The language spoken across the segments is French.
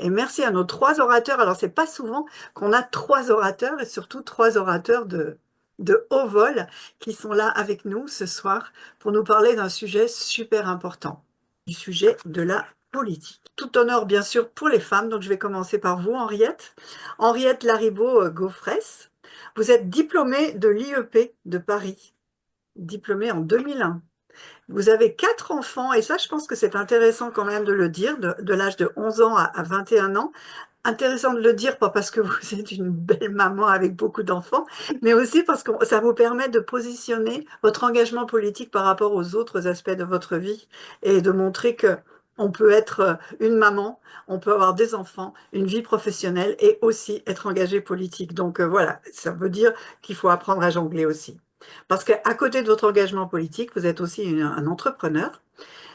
Et merci à nos 3 orateurs. Alors, c'est pas souvent qu'on a 3 orateurs et surtout 3 orateurs de haut vol qui sont là avec nous ce soir pour nous parler d'un sujet super important, du sujet de la politique. Tout honneur, bien sûr, pour les femmes. Donc, je vais commencer par vous, Henriette. Henriette Laribaud-Gaufresse. Vous êtes diplômée de l'IEP de Paris, diplômée en 2001. Vous avez 4 enfants, et ça, je pense que c'est intéressant quand même de le dire, de l'âge de 11 ans à 21 ans. Intéressant de le dire, pas parce que vous êtes une belle maman avec beaucoup d'enfants, mais aussi parce que ça vous permet de positionner votre engagement politique par rapport aux autres aspects de votre vie et de montrer que on peut être une maman, on peut avoir des enfants, une vie professionnelle et aussi être engagé politique. Donc voilà, ça veut dire qu'il faut apprendre à jongler aussi. Parce qu'à côté de votre engagement politique, vous êtes aussi un entrepreneur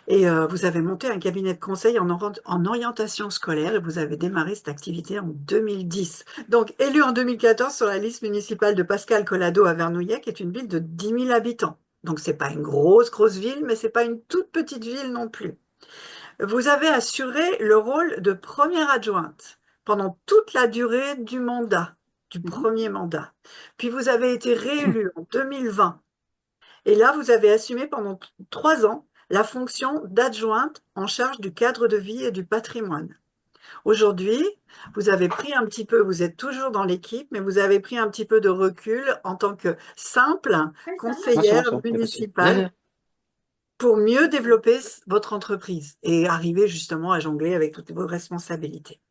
et vous avez monté un cabinet de conseil en orientation scolaire et vous avez démarré cette activité en 2010. Donc, élu en 2014 sur la liste municipale de Pascal Collado à Vernouillet, qui est une ville de 10 000 habitants. Donc, c'est pas une grosse ville, mais c'est pas une toute petite ville non plus. Vous avez assuré le rôle de première adjointe pendant toute la durée du mandat, du Mhm. premier mandat. Puis vous avez été réélu en 2020 et là, vous avez assumé pendant 3 ans la fonction d'adjointe en charge du cadre de vie et du patrimoine. Aujourd'hui, vous avez pris un petit peu, vous êtes toujours dans l'équipe, mais vous avez pris un petit peu de recul en tant que simple Bien sûr, bien conseillère sûr, y a pas de souci. municipale pour mieux développer votre entreprise et arriver justement à jongler avec toutes vos responsabilités.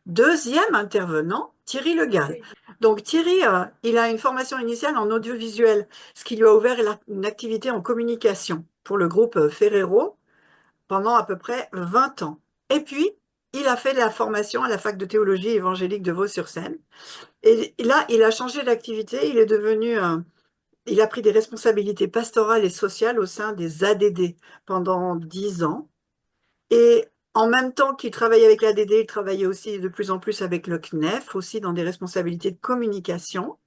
Deuxième intervenant, Thierry Le Gall. Donc Thierry, il a une formation initiale en audiovisuel, ce qui lui a ouvert une activité en communication pour le groupe Ferrero pendant à peu près 20 ans. Et puis, il a fait de la formation à la fac de théologie évangélique de Vaux-sur-Seine. Et là, il a changé d'activité, il a pris des responsabilités pastorales et sociales au sein des ADD pendant 10 ans. Et en même temps qu'il travaillait avec l'ADD, il travaillait aussi de plus en plus avec le CNEF, aussi dans des responsabilités de communication.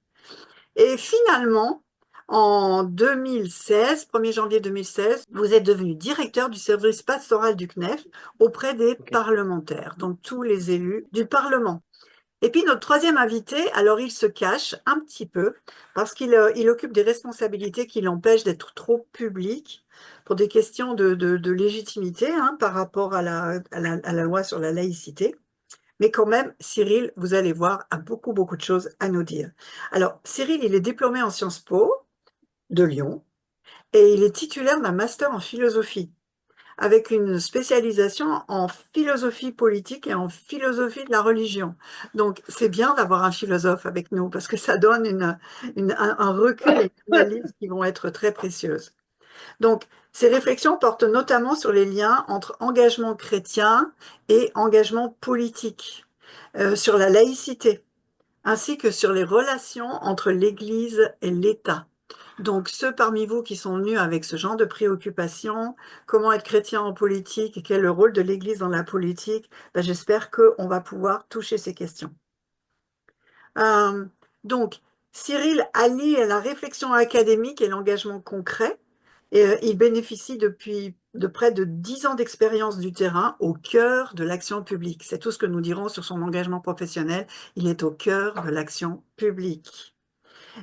Et finalement, en 2016, 1er janvier 2016, vous êtes devenu directeur du service pastoral du CNEF auprès des Ok. parlementaires, donc tous les élus du Parlement. Et puis notre troisième invité, alors il se cache un petit peu parce qu'il occupe des responsabilités qui l'empêchent d'être trop public pour des questions de légitimité hein, par rapport à la loi sur la laïcité. Mais quand même, Cyril, vous allez voir, a beaucoup de choses à nous dire. Alors, Cyril, il est diplômé en Sciences Po de Lyon et il est titulaire d'un master en philosophie avec une spécialisation en philosophie politique et en philosophie de la religion. Donc, c'est bien d'avoir un philosophe avec nous parce que ça donne un recul et une analyse qui vont être très précieuses. Donc, ces réflexions portent notamment sur les liens entre engagement chrétien et engagement politique, sur la laïcité, ainsi que sur les relations entre l'Église et l'État. Donc, ceux parmi vous qui sont venus avec ce genre de préoccupation, comment être chrétien en politique et quel est le rôle de l'Église dans la politique, ben, j'espère qu'on va pouvoir toucher ces questions. Euh, donc, Cyril allie la réflexion académique et l'engagement concret. Et, il bénéficie depuis de près de 10 ans d'expérience du terrain au cœur de l'action publique. C'est tout ce que nous dirons sur son engagement professionnel. Il est au cœur de l'action publique.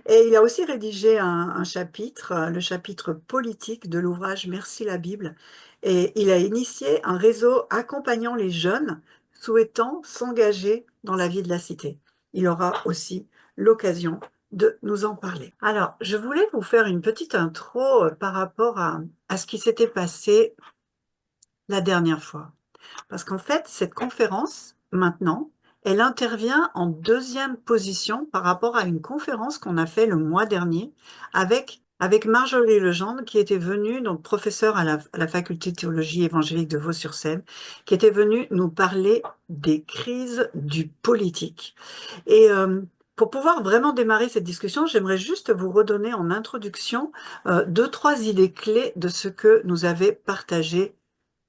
Et il a aussi rédigé un chapitre, le chapitre politique de l'ouvrage Merci la Bible. Et il a initié un réseau accompagnant les jeunes souhaitant s'engager dans la vie de la cité. Il aura aussi l'occasion de nous en parler. Alors, je voulais vous faire une petite intro par rapport à ce qui s'était passé la dernière fois. Parce qu'en fait, cette conférence, maintenant, elle intervient en deuxième position par rapport à une conférence qu'on a fait le mois dernier avec Marjorie Legendre, qui était venue, donc professeure à la faculté de théologie évangélique de Vaux-sur-Seine, qui était venue nous parler des crises du politique. Et pour pouvoir vraiment démarrer cette discussion, j'aimerais juste vous redonner en introduction 2, 3 idées clés de ce que nous avait partagé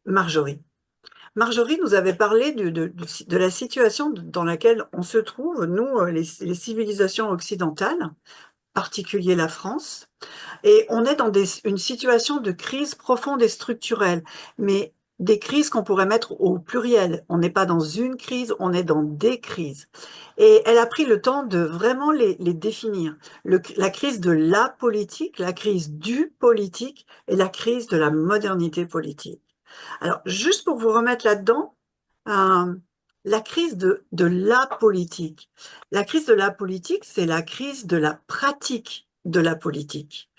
Marjorie. Marjorie nous avait parlé de la situation dans laquelle on se trouve, nous, les civilisations occidentales, particulier la France, et on est dans une situation de crise profonde et structurelle. Mais des crises qu'on pourrait mettre au pluriel. On n'est pas dans une crise, on est dans des crises. Et elle a pris le temps de vraiment les définir. La crise de la politique, la crise du politique et la crise de la modernité politique. Alors, juste pour vous remettre là-dedans, euh, la crise de la politique. La crise de la politique, c'est la crise de la pratique de la politique.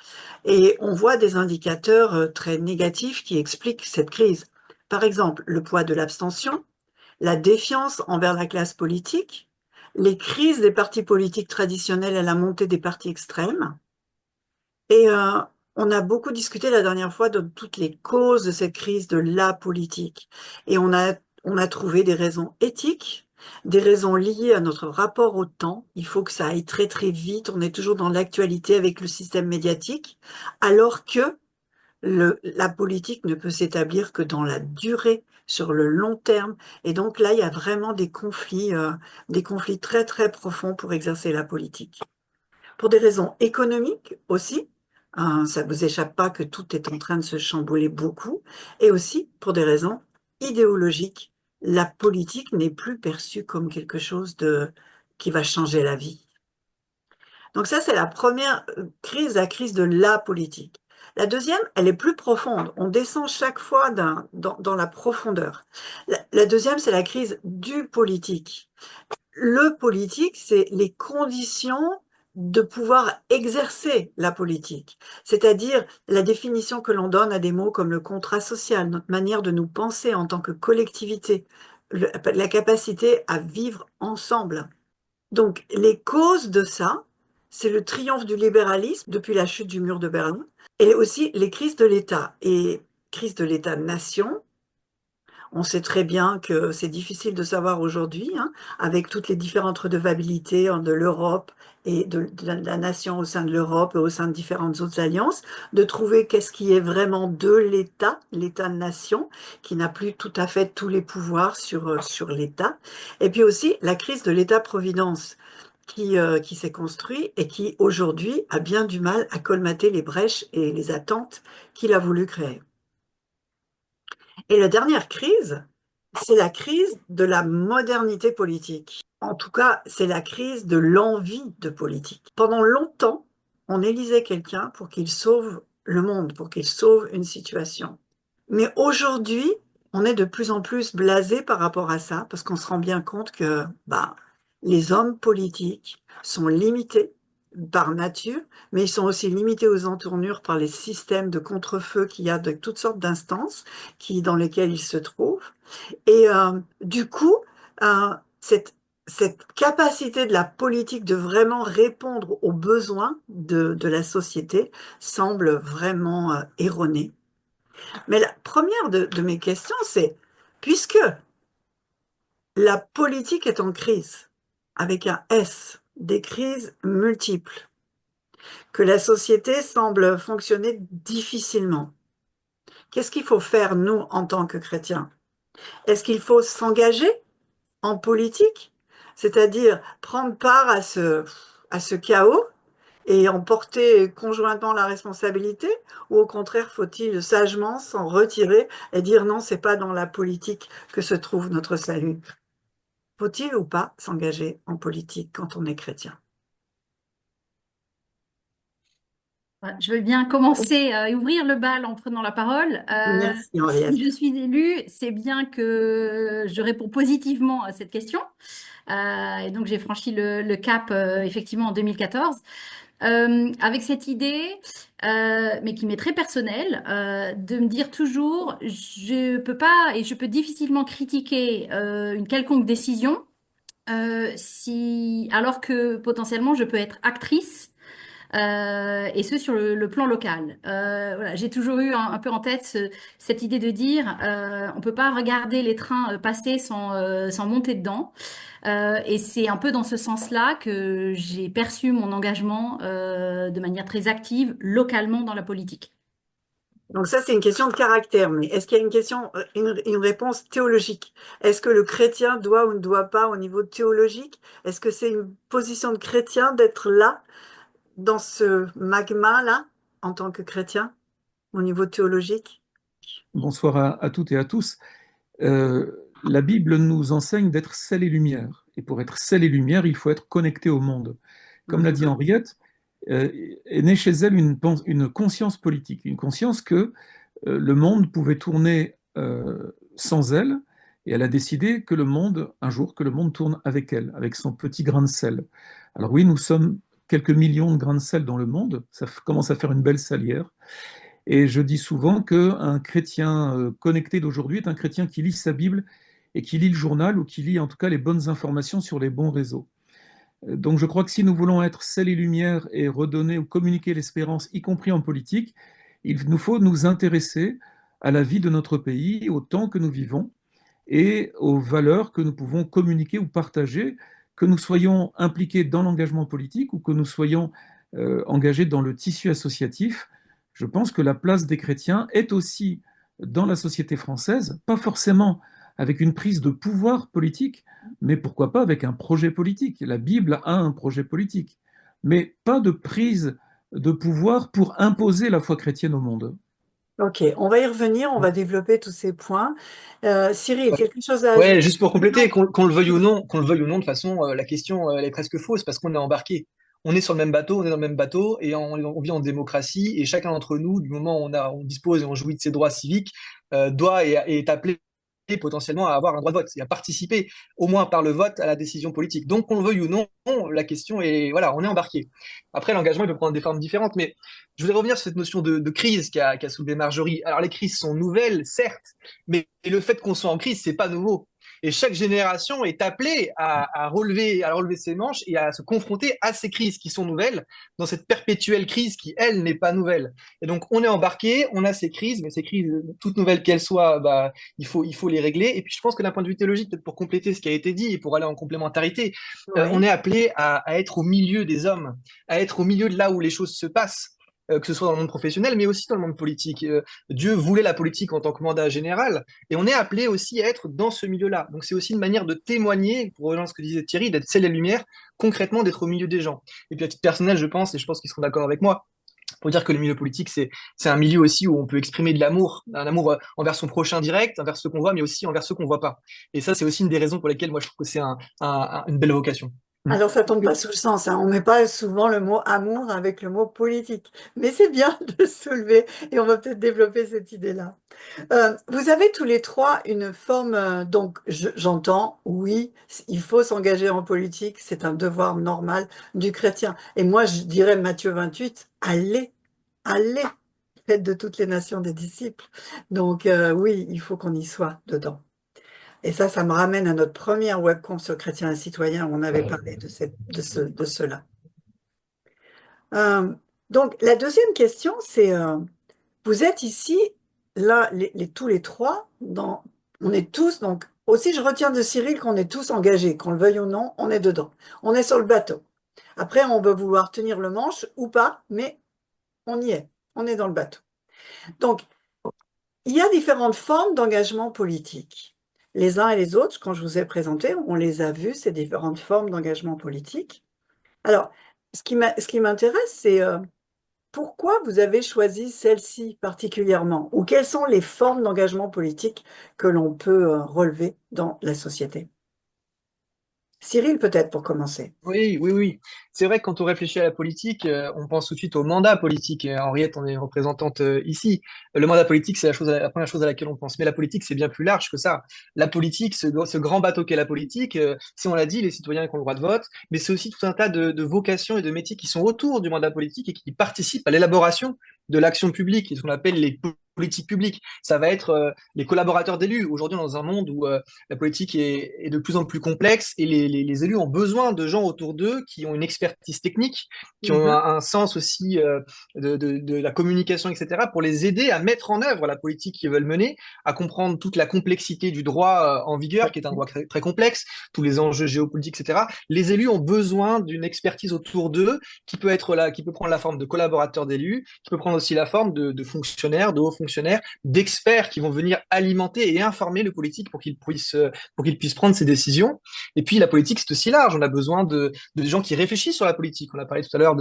Et on voit des indicateurs très négatifs qui expliquent cette crise. Par exemple, le poids de l'abstention, la défiance envers la classe politique, les crises des partis politiques traditionnels et la montée des partis extrêmes. Et on a beaucoup discuté la dernière fois de toutes les causes de cette crise de la politique. Et on a trouvé des raisons éthiques, des raisons liées à notre rapport au temps. Il faut que ça aille très très vite. On est toujours dans l'actualité avec le système médiatique, alors que la politique ne peut s'établir que dans la durée, sur le long terme. Et donc là, il y a vraiment des conflits très très profonds pour exercer la politique. Pour des raisons économiques aussi, ça ne vous échappe pas que tout est en train de se chambouler beaucoup, et aussi pour des raisons idéologiques. La politique n'est plus perçue comme quelque chose qui va changer la vie. Donc ça, c'est la première crise, la crise de la politique. La deuxième, elle est plus profonde. On descend chaque fois dans la profondeur. La deuxième, c'est la crise du politique. Le politique, c'est les conditions de pouvoir exercer la politique, c'est-à-dire la définition que l'on donne à des mots comme le contrat social, notre manière de nous penser en tant que collectivité, la capacité à vivre ensemble. Donc, les causes de ça, c'est le triomphe du libéralisme depuis la chute du mur de Berlin, et aussi les crises de l'État. Et crise de l'État-nation, on sait très bien que c'est difficile de savoir aujourd'hui, hein, avec toutes les différentes redevabilités de l'Europe et de la nation au sein de l'Europe et au sein de différentes autres alliances, de trouver qu'est-ce qui est vraiment de l'État, l'État-nation, qui n'a plus tout à fait tous les pouvoirs sur l'État. Et puis aussi la crise de l'État-providence qui s'est construit et qui aujourd'hui a bien du mal à colmater les brèches et les attentes qu'il a voulu créer. Et la dernière crise, c'est la crise de la modernité politique. En tout cas, c'est la crise de l'envie de politique. Pendant longtemps, on élisait quelqu'un pour qu'il sauve le monde, pour qu'il sauve une situation. Mais aujourd'hui, on est de plus en plus blasé par rapport à ça, parce qu'on se rend bien compte que les hommes politiques sont limités par nature, mais ils sont aussi limités aux entournures par les systèmes de contre-feu qu'il y a de toutes sortes d'instances dans lesquelles ils se trouvent. Et du coup, euh, cette, cette capacité de la politique de vraiment répondre aux besoins de la société semble vraiment erronée. Mais la première de mes questions, c'est, puisque la politique est en crise, avec un S, des crises multiples, que la société semble fonctionner difficilement, qu'est-ce qu'il faut faire, nous, en tant que chrétiens? Est-ce qu'il faut s'engager en politique, c'est-à-dire prendre part à ce chaos et en porter conjointement la responsabilité, ou au contraire, faut-il sagement s'en retirer et dire non, c'est pas dans la politique que se trouve notre salut? Faut-il ou pas s'engager en politique quand on est chrétien? Je veux bien commencer et ouvrir le bal en prenant la parole. Merci Si je Henriette. suis élue, c'est bien que je réponds positivement à cette question. Et donc j'ai franchi le cap effectivement en 2014 avec cette idée, mais qui m'est très personnelle, de me dire toujours, je peux pas et je peux difficilement critiquer une quelconque décision si, alors que potentiellement je peux être actrice et ce sur le plan local. Voilà, j'ai toujours eu un peu en tête cette idée de dire on peut pas regarder les trains passer sans monter dedans. Et c'est un peu dans ce sens-là que j'ai perçu mon engagement de manière très active localement dans la politique. Donc ça, c'est une question de caractère, mais est-ce qu'il y a une question, une réponse théologique? Est-ce que le chrétien doit ou ne doit pas au niveau théologique? Est-ce que c'est une position de chrétien d'être là, dans ce magma-là, en tant que chrétien, au niveau théologique? Bonsoir à toutes et à tous. La Bible nous enseigne d'être sel et lumière. Et pour être sel et lumière, il faut être connecté au monde. Comme l'a dit Mhm. Henriette, est née chez elle une conscience politique, une conscience que le monde pouvait tourner sans elle, et elle a décidé que le monde, un jour, que le monde tourne avec elle, avec son petit grain de sel. Alors oui, nous sommes quelques millions de grains de sel dans le monde, ça commence à faire une belle salière, et je dis souvent qu'un chrétien connecté d'aujourd'hui est un chrétien qui lit sa Bible et qui lit le journal ou qui lit en tout cas les bonnes informations sur les bons réseaux. Donc je crois que si nous voulons être sel et lumière et redonner ou communiquer l'espérance, y compris en politique, il nous faut nous intéresser à la vie de notre pays, au temps que nous vivons et aux valeurs que nous pouvons communiquer ou partager, que nous soyons impliqués dans l'engagement politique ou que nous soyons engagés dans le tissu associatif. Je pense que la place des chrétiens est aussi dans la société française, pas forcément avec une prise de pouvoir politique, mais pourquoi pas avec un projet politique. La Bible a un projet politique, mais pas de prise de pouvoir pour imposer la foi chrétienne au monde. Ok, on va y revenir, on va développer tous ces points. Cyril, Ouais, quelque chose à Ouais, ajouter? juste pour compléter, Non. qu'on le veuille ou non, qu'on le veuille ou non, de toute façon, la question, elle est presque fausse parce qu'on est embarqué. On est sur le même bateau, on est dans le même bateau et on vit en démocratie et chacun d'entre nous, du moment où on dispose et on jouit de ses droits civiques, doit et est appelé potentiellement à avoir un droit de vote et à participer au moins par le vote à la décision politique. Donc, qu'on le veuille ou non, la question est, voilà, on est embarqué. Après, l'engagement, il peut prendre des formes différentes, mais je voudrais revenir sur cette notion de crise qu'a soulevé Marjorie. Alors, les crises sont nouvelles, certes, mais le fait qu'on soit en crise, c'est pas nouveau. Et chaque génération est appelée à relever ses manches et à se confronter à ces crises qui sont nouvelles, dans cette perpétuelle crise qui, elle, n'est pas nouvelle. Et donc, on est embarqué, on a ces crises, mais ces crises, toutes nouvelles qu'elles soient, bah, il faut les régler. Et puis, je pense que d'un point de vue théologique, peut-être pour compléter ce qui a été dit et pour aller en complémentarité, on Oui. est appelé à être au milieu des hommes, à être au milieu de là où les choses se passent. Que ce soit dans le monde professionnel, mais aussi dans le monde politique. Dieu voulait la politique en tant que mandat général, et on est appelé aussi à être dans ce milieu-là. Donc c'est aussi une manière de témoigner, pour rejoindre ce que disait Thierry, d'être celle et lumière, concrètement d'être au milieu des gens. Et puis à titre personnel, je pense, et je pense qu'ils seront d'accord avec moi, pour dire que le milieu politique, c'est un milieu aussi où on peut exprimer de l'amour, un amour envers son prochain direct, envers ceux qu'on voit, mais aussi envers ceux qu'on voit pas. Et ça, c'est aussi une des raisons pour lesquelles moi je trouve que c'est une belle vocation. Mm. Alors, ça tombe pas sous le sens, hein. On met pas souvent le mot amour avec le mot politique. Mais c'est bien de le soulever et on va peut-être développer cette idée-là. Vous avez tous les trois une forme, donc j'entends, oui, il faut s'engager en politique, c'est un devoir normal du chrétien. Et moi, je dirais Matthieu 28, allez, allez, faites de toutes les nations des disciples. Donc, oui, il faut qu'on y soit dedans. Et ça me ramène à notre première webconf sur Chrétiens et Citoyens où on avait parlé de cela. Euh, donc, la deuxième question, c'est, vous êtes ici, là, tous les trois, on est tous, donc, aussi je retiens de Cyril qu'on est tous engagés, qu'on le veuille ou non, on est dedans. On est sur le bateau. Après, on va vouloir tenir le manche ou pas, mais on y est, on est dans le bateau. Donc, il y a différentes formes d'engagement politique. Les uns et les autres, quand je vous ai présenté, on les a vus, ces différentes formes d'engagement politique. Alors, ce qui m'intéresse, c'est pourquoi vous avez choisi celle-ci particulièrement, ou quelles sont les formes d'engagement politique que l'on peut relever dans la société. Cyril, peut-être pour commencer. Oui, oui, oui. C'est vrai que quand on réfléchit à la politique, on pense tout de suite au mandat politique. Henriette, on est représentante ici. Le mandat politique, c'est la première chose à laquelle on pense. Mais la politique, c'est bien plus large que ça. La politique, ce grand bateau qu'est la politique, si on l'a dit, les citoyens qui ont le droit de vote, mais c'est aussi tout un tas de vocations et de métiers qui sont autour du mandat politique et qui participent à l'élaboration de l'action publique, et ce qu'on appelle les politiques publiques. Ça va être les collaborateurs d'élus. Aujourd'hui, dans un monde où la politique est de plus en plus complexe et les élus ont besoin de gens autour d'eux qui ont une expertise technique, qui ont Mhm. un sens aussi de la communication, etc., pour les aider à mettre en œuvre la politique qu'ils veulent mener, à comprendre toute la complexité du droit en vigueur, qui est un droit très, très complexe, tous les enjeux géopolitiques, etc. Les élus ont besoin d'une expertise autour d'eux qui peut être là, qui peut prendre la forme de collaborateurs d'élus, qui peut prendre aussi la forme de fonctionnaires, de hauts fonctionnaires, d'experts qui vont venir alimenter et informer le politique pour qu'il puisse prendre ses décisions. Et puis la politique, c'est aussi large. On a besoin de gens qui réfléchissent sur la politique. On a parlé tout à l'heure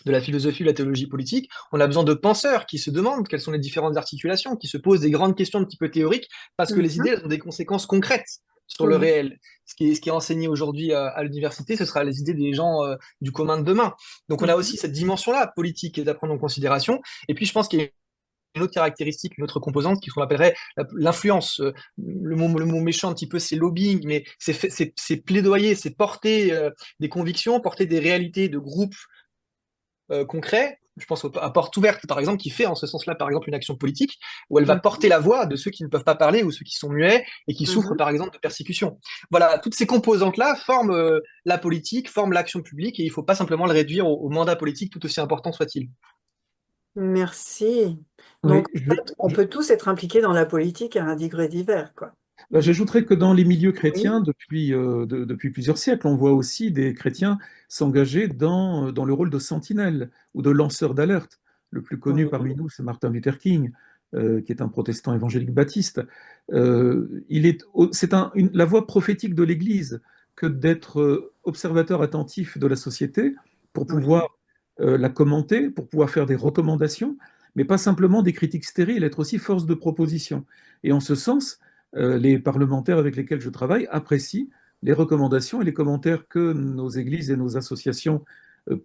de la philosophie, de la théologie politique. On a besoin de penseurs qui se demandent quelles sont les différentes articulations, qui se posent des grandes questions un petit peu théoriques, parce que les idées Mhm. elles ont des conséquences concrètes sur le Mhm. réel. Ce qui est enseigné aujourd'hui à l'université, ce sera les idées des gens du commun de demain. Donc on a Mhm. aussi cette dimension-là politique qui est à prendre en considération. Et puis je pense qu'il y a une autre caractéristique, une autre composante qu'on appellerait l'influence. Le mot méchant un petit peu, c'est lobbying, mais c'est plaidoyer, c'est porter des convictions, porter des réalités de groupes concrets. Je pense à Porte Ouverte, par exemple, qui fait en ce sens-là, par exemple, une action politique, où elle va Mhm. porter la voix de ceux qui ne peuvent pas parler ou ceux qui sont muets et qui souffrent, Mhm. par exemple, de persécution. Voilà, toutes ces composantes-là forment la politique, forment l'action publique, et il ne faut pas simplement le réduire au mandat politique, tout aussi important soit-il. Merci. Donc, Oui, en fait, on peut tous être impliqués dans la politique à un degré divers, quoi. j'ajouterais que dans les milieux Oui. chrétiens, depuis plusieurs siècles, on voit aussi des chrétiens s'engager dans le rôle de sentinelle ou de lanceur d'alerte. Le plus connu Oui. parmi nous, c'est Martin Luther King, qui est un protestant évangélique baptiste. La voie prophétique de l'Église que d'être observateur attentif de la société pour Oui. pouvoir la commenter, pour pouvoir faire des recommandations, mais pas simplement des critiques stériles, être aussi force de proposition. Et en ce sens, les parlementaires avec lesquels je travaille apprécient les recommandations et les commentaires que nos églises et nos associations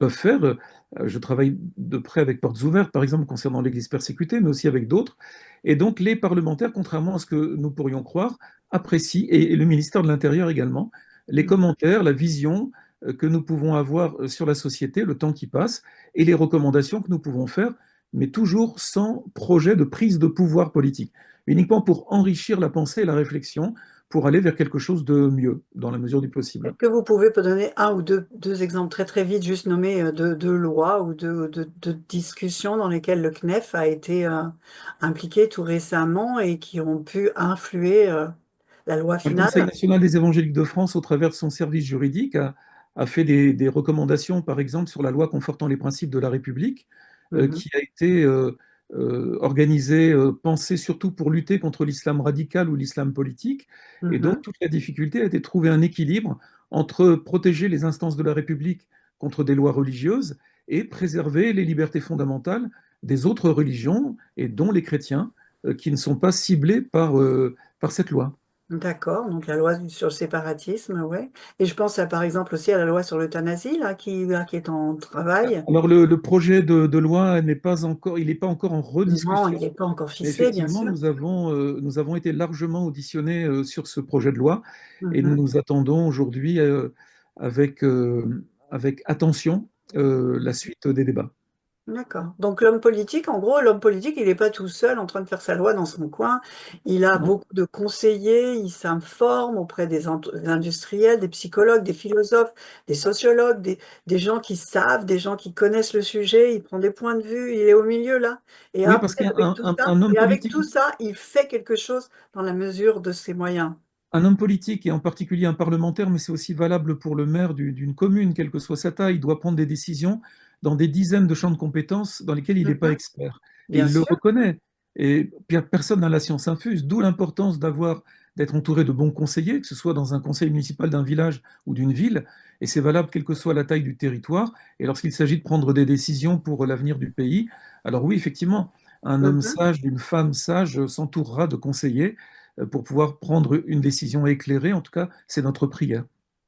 peuvent faire. Je travaille de près avec Portes Ouvertes, par exemple, concernant l'Église persécutée, mais aussi avec d'autres. Et donc, les parlementaires, contrairement à ce que nous pourrions croire, apprécient, et le ministère de l'Intérieur également, les Mhm. commentaires, la vision que nous pouvons avoir sur la société, le temps qui passe, et les recommandations que nous pouvons faire, mais toujours sans projet de prise de pouvoir politique, uniquement pour enrichir la pensée et la réflexion, pour aller vers quelque chose de mieux, dans la mesure du possible. Est-ce que vous pouvez donner un ou deux exemples très très vite, juste nommer de lois ou de discussions dans lesquelles le CNEF a été impliqué tout récemment et qui ont pu influer la loi Le Conseil finale? national des évangéliques de France, au travers de son service juridique, a fait des recommandations, par exemple, sur la loi confortant les principes de la République, Mhm. qui a été organisée, pensée surtout pour lutter contre l'islam radical ou l'islam politique. Et donc, Mhm. toute la difficulté a été de trouver un équilibre entre protéger les instances de la République contre des lois religieuses et préserver les libertés fondamentales des autres religions, et dont les chrétiens, qui ne sont pas ciblés par cette loi. D'accord, donc la loi sur le séparatisme, ouais. Et je pense par exemple aussi à la loi sur l'euthanasie, là, qui est en travail. Alors le projet de loi n'est pas encore, il n'est pas encore en Non, il rediscussion, n'est pas encore mais ficelé, bien effectivement, sûr. nous avons été largement auditionnés sur ce projet de loi, et nous Mhm. nous attendons aujourd'hui avec, avec attention la suite des débats. D'accord. Donc l'homme politique, il n'est pas tout seul en train de faire sa loi dans son coin. Il a Non. beaucoup de conseillers, il s'informe auprès des industriels, des psychologues, des philosophes, des sociologues, des gens qui savent, des gens qui connaissent le sujet. Il prend des points de vue, il est au milieu là. Et Oui, parce après, qu'un avec tout ça, un homme politique, il fait quelque chose dans la mesure de ses moyens. un homme politique, et en particulier un parlementaire, mais c'est aussi valable pour le maire d'une commune, quelle que soit sa taille, doit prendre des décisions dans des dizaines de champs de compétences dans lesquels il n'est pas Mhm. expert. Et Bien il le sûr. reconnaît. Et personne n'a la science infuse, d'où l'importance d'être entouré de bons conseillers, que ce soit dans un conseil municipal d'un village ou d'une ville, et c'est valable quelle que soit la taille du territoire. Et lorsqu'il s'agit de prendre des décisions pour l'avenir du pays, alors oui, effectivement, un homme Mhm. sage, une femme sage s'entourera de conseillers pour pouvoir prendre une décision éclairée. En tout cas, c'est notre prière.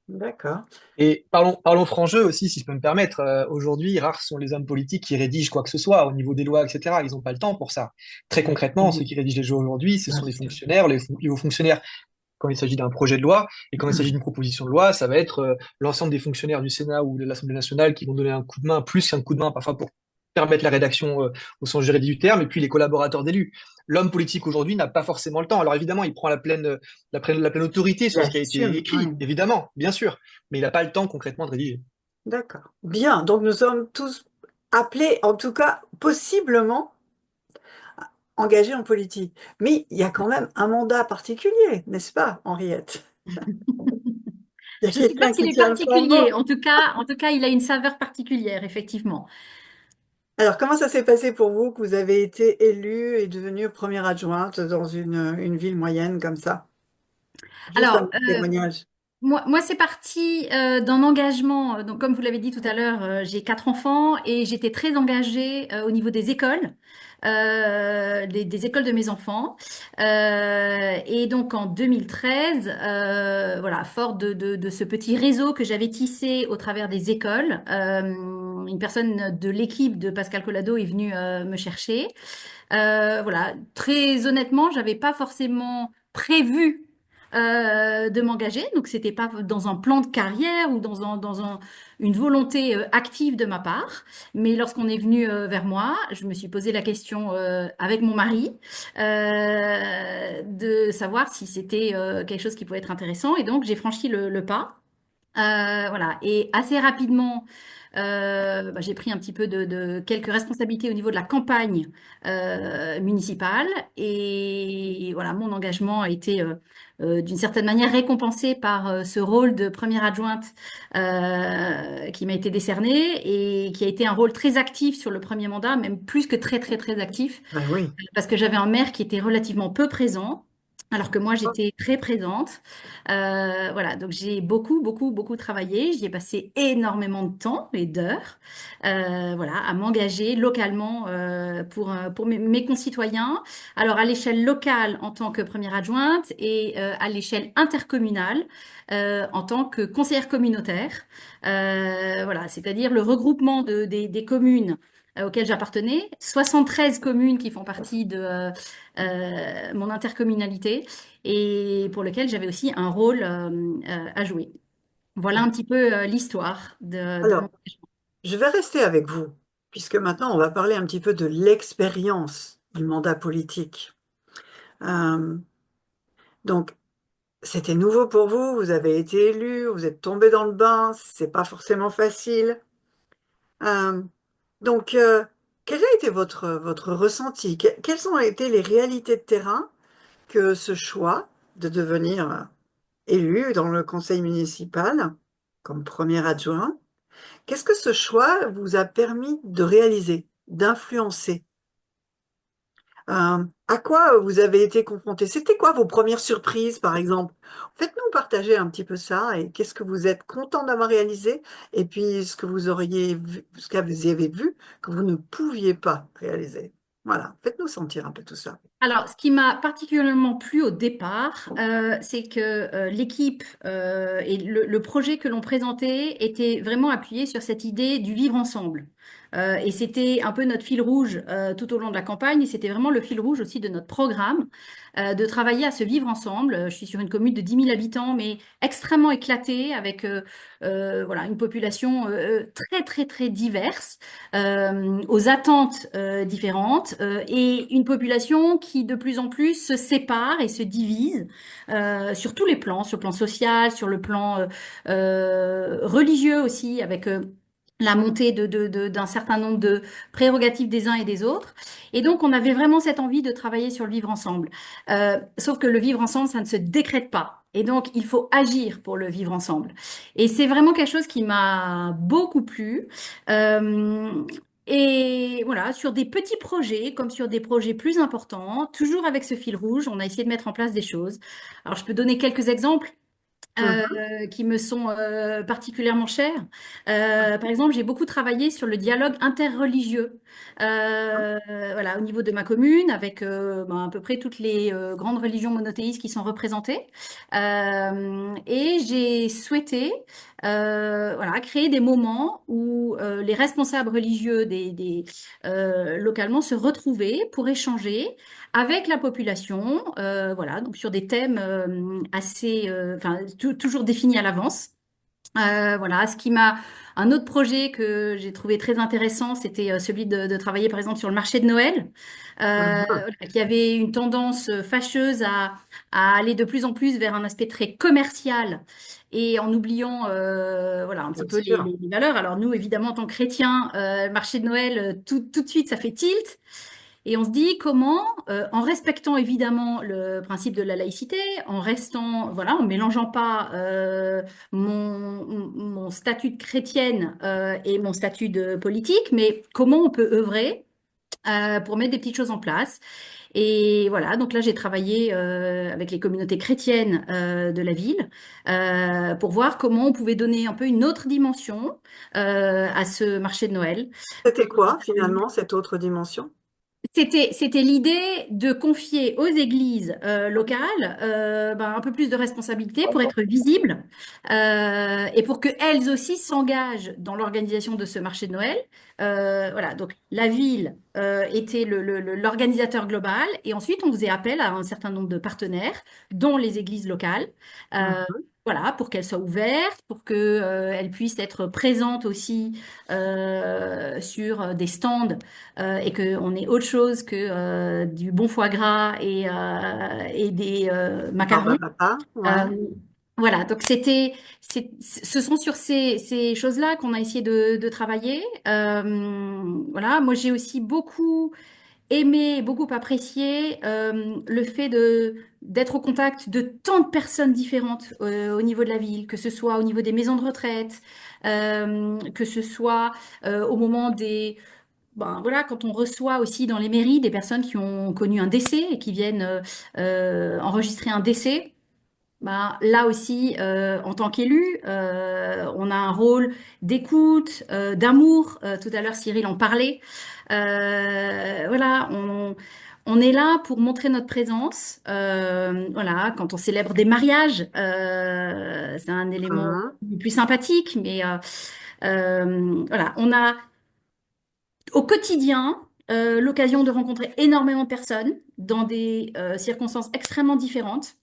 D'accord. Et parlons franc jeu aussi, si je peux me permettre. Aujourd'hui, rares sont les hommes politiques qui rédigent quoi que ce soit au niveau des lois, etc. Ils n'ont pas le temps pour ça. Très concrètement, ceux Oui, qui rédigent les lois aujourd'hui, ce bien sont les sûr. fonctionnaires, les hauts fonctionnaires quand il s'agit d'un projet de loi, et quand il s'agit d'une proposition de loi, ça va être l'ensemble des fonctionnaires du Sénat ou de l'Assemblée nationale qui vont donner un coup de main, plus qu'un coup de main parfois pour permettre la rédaction au sens juridique du terme, et puis les collaborateurs d'élus. L'homme politique aujourd'hui n'a pas forcément le temps. Alors évidemment, il prend la pleine autorité sur ce Bien qui a sûr, été oui. écrit, évidemment, bien sûr, mais il n'a pas le temps concrètement de rédiger. D'accord. Bien, donc nous sommes tous appelés, en tout cas possiblement, engagés en politique. Mais il y a quand même un mandat particulier, n'est-ce pas, Henriette? Il y a Je ne sais pas quelqu'un s'il qui est tient le particulier. flambeau. En tout cas, il a une saveur particulière, effectivement. Alors, comment ça s'est passé pour vous que vous avez été élue et devenue première adjointe dans une ville moyenne comme ça? Juste un Alors, petit témoignage. Moi, c'est parti d'un engagement. Donc, comme vous l'avez dit tout à l'heure, j'ai 4 enfants et j'étais très engagée au niveau des écoles, des écoles de mes enfants. Et donc, en 2013, voilà, fort de ce petit réseau que j'avais tissé au travers des écoles, une personne de l'équipe de Pascal Collado est venue me chercher. Voilà, très honnêtement, j'avais pas forcément prévu de m'engager, donc c'était pas dans un plan de carrière ou une volonté active de ma part. Mais lorsqu'on est venu vers moi, je me suis posé la question avec mon mari de savoir si c'était quelque chose qui pouvait être intéressant, et donc j'ai franchi le pas. Voilà. Et assez rapidement, j'ai pris un petit peu de quelques responsabilités au niveau de la campagne municipale. Et voilà, mon engagement a été d'une certaine manière récompensé par ce rôle de première adjointe qui m'a été décerné et qui a été un rôle très actif sur le premier mandat, même plus que très, très, très actif, Ben oui. parce que j'avais un maire qui était relativement peu présent, alors que moi, j'étais très présente. Voilà, donc j'ai beaucoup, beaucoup, beaucoup travaillé. J'y ai passé énormément de temps et d'heures, voilà, à m'engager localement pour mes concitoyens. Alors, à l'échelle locale en tant que première adjointe et à l'échelle intercommunale en tant que conseillère communautaire. Voilà, c'est-à-dire le regroupement des communes auxquelles j'appartenais, 73 communes qui font partie de mon intercommunalité et pour lequel j'avais aussi un rôle à jouer. Voilà un petit peu l'histoire de mon Alors, je vais rester avec vous, puisque maintenant on va parler un petit peu de l'expérience du mandat politique. Euh, donc, c'était nouveau pour vous, vous avez été élu, vous êtes tombé dans le bain, c'est pas forcément facile. Euh, donc, quel a été votre ressenti? Quelles ont été les réalités de terrain que ce choix de devenir élu dans le conseil municipal comme premier adjoint, qu'est-ce que ce choix vous a permis de réaliser, d'influencer? À quoi vous avez été confronté? C'était quoi vos premières surprises, par exemple? Faites-nous partager un petit peu ça et qu'est-ce que vous êtes content d'avoir réalisé et puis ce que vous auriez vu, ce que vous y avez vu que vous ne pouviez pas réaliser. Voilà, faites-nous sentir un peu tout ça. Alors, ce qui m'a particulièrement plu au départ, c'est que l'équipe et le projet que l'on présentait était vraiment appuyé sur cette idée du vivre ensemble. Et c'était un peu notre fil rouge tout au long de la campagne, et c'était vraiment le fil rouge aussi de notre programme, de travailler à se vivre ensemble. Je suis sur une commune de 10 000 habitants, mais extrêmement éclatée, avec voilà, une population très, très, très diverse, aux attentes différentes, et une population qui de plus en plus se sépare et se divise sur tous les plans, sur le plan social, sur le plan religieux aussi, avec la montée d'un certain nombre de prérogatives des uns et des autres. Et donc, on avait vraiment cette envie de travailler sur le vivre ensemble. Sauf que le vivre ensemble, ça ne se décrète pas. Et donc, il faut agir pour le vivre ensemble. Et c'est vraiment quelque chose qui m'a beaucoup plu. Euh, et voilà, sur des petits projets, comme sur des projets plus importants, toujours avec ce fil rouge, on a essayé de mettre en place des choses. Alors, je peux donner quelques exemples Mhm. qui me sont particulièrement chères. Par exemple, j'ai beaucoup travaillé sur le dialogue interreligieux. Voilà, au niveau de ma commune, avec à peu près toutes les grandes religions monothéistes qui sont représentées. Et j'ai souhaité voilà, créer des moments où les responsables religieux localement se retrouvaient pour échanger avec la population, voilà, donc sur des thèmes assez, enfin, toujours définis à l'avance. Voilà, un autre projet que j'ai trouvé très intéressant, c'était celui de travailler par exemple sur le marché de Noël, Mhm. voilà, qui avait une tendance fâcheuse à aller de plus en plus vers un aspect très commercial et en oubliant voilà, un petit Bien peu sûr. les valeurs. Alors nous, évidemment, en tant que chrétiens, marché de Noël, tout de suite, ça fait tilt. Et on se dit comment, en respectant évidemment le principe de la laïcité, en restant, voilà, en mélangeant pas mon statut de chrétienne et mon statut de politique, mais comment on peut œuvrer pour mettre des petites choses en place. Et voilà, donc là, j'ai travaillé avec les communautés chrétiennes de la ville pour voir comment on pouvait donner un peu une autre dimension à ce marché de Noël. C'était quoi, finalement, cette autre dimension? C'était l'idée de confier aux églises locales ben, un peu plus de responsabilité pour être visibles et pour qu'elles aussi s'engagent dans l'organisation de ce marché de Noël. Voilà, donc la ville était l'organisateur global et ensuite on faisait appel à un certain nombre de partenaires, dont les églises locales. Euh, Mhm. Voilà, pour qu'elles soient ouvertes, pour qu'elles puissent être présentes aussi sur des stands et qu'on ait autre chose que du bon foie gras et des Barbe macarons. à papa, ouais. Euh, voilà, donc ce sont sur ces choses-là qu'on a essayé de travailler. Voilà, moi j'ai aussi beaucoup aimé, beaucoup apprécié le fait d'être au contact de tant de personnes différentes au niveau de la ville, que ce soit au niveau des maisons de retraite, que ce soit au moment des ben, voilà, quand on reçoit aussi dans les mairies des personnes qui ont connu un décès et qui viennent enregistrer un décès, ben, là aussi, en tant qu'élu, on a un rôle d'écoute, d'amour. Tout à l'heure, Cyril en parlait. Voilà, on est là pour montrer notre présence. Voilà, quand on célèbre des mariages, c'est un élément Mhm. plus sympathique, mais voilà, on a au quotidien, l'occasion de rencontrer énormément de personnes dans des circonstances extrêmement différentes.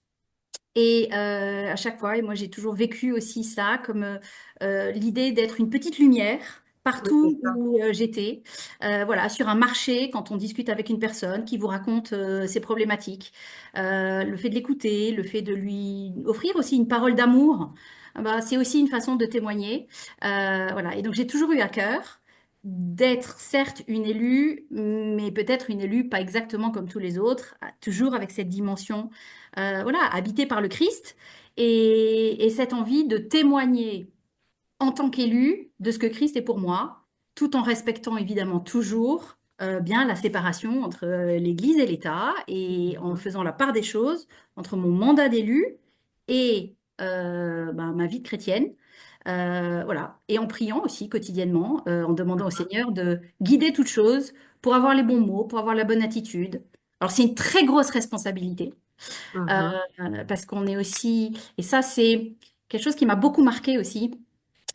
Et à chaque fois, et moi j'ai toujours vécu aussi ça comme l'idée d'être une petite lumière Oui, c'est partout ça. où j'étais. Voilà, sur un marché, quand on discute avec une personne qui vous raconte ses problématiques, le fait de l'écouter, le fait de lui offrir aussi une parole d'amour, bah, c'est aussi une façon de témoigner. Voilà, et donc j'ai toujours eu à cœur d'être certes une élue, mais peut-être une élue pas exactement comme tous les autres, toujours avec cette dimension voilà, habité par le Christ et cette envie de témoigner en tant qu'élu de ce que Christ est pour moi, tout en respectant évidemment toujours bien la séparation entre l'Église et l'État et en Mhm. faisant la part des choses entre mon mandat d'élu et ben, ma vie de chrétienne. Voilà. Et en priant aussi quotidiennement, en demandant au Seigneur de guider toutes choses pour avoir les bons mots, pour avoir la bonne attitude. Alors c'est une très grosse responsabilité. Mhm. Parce qu'on est aussi, et ça c'est quelque chose qui m'a beaucoup marqué aussi,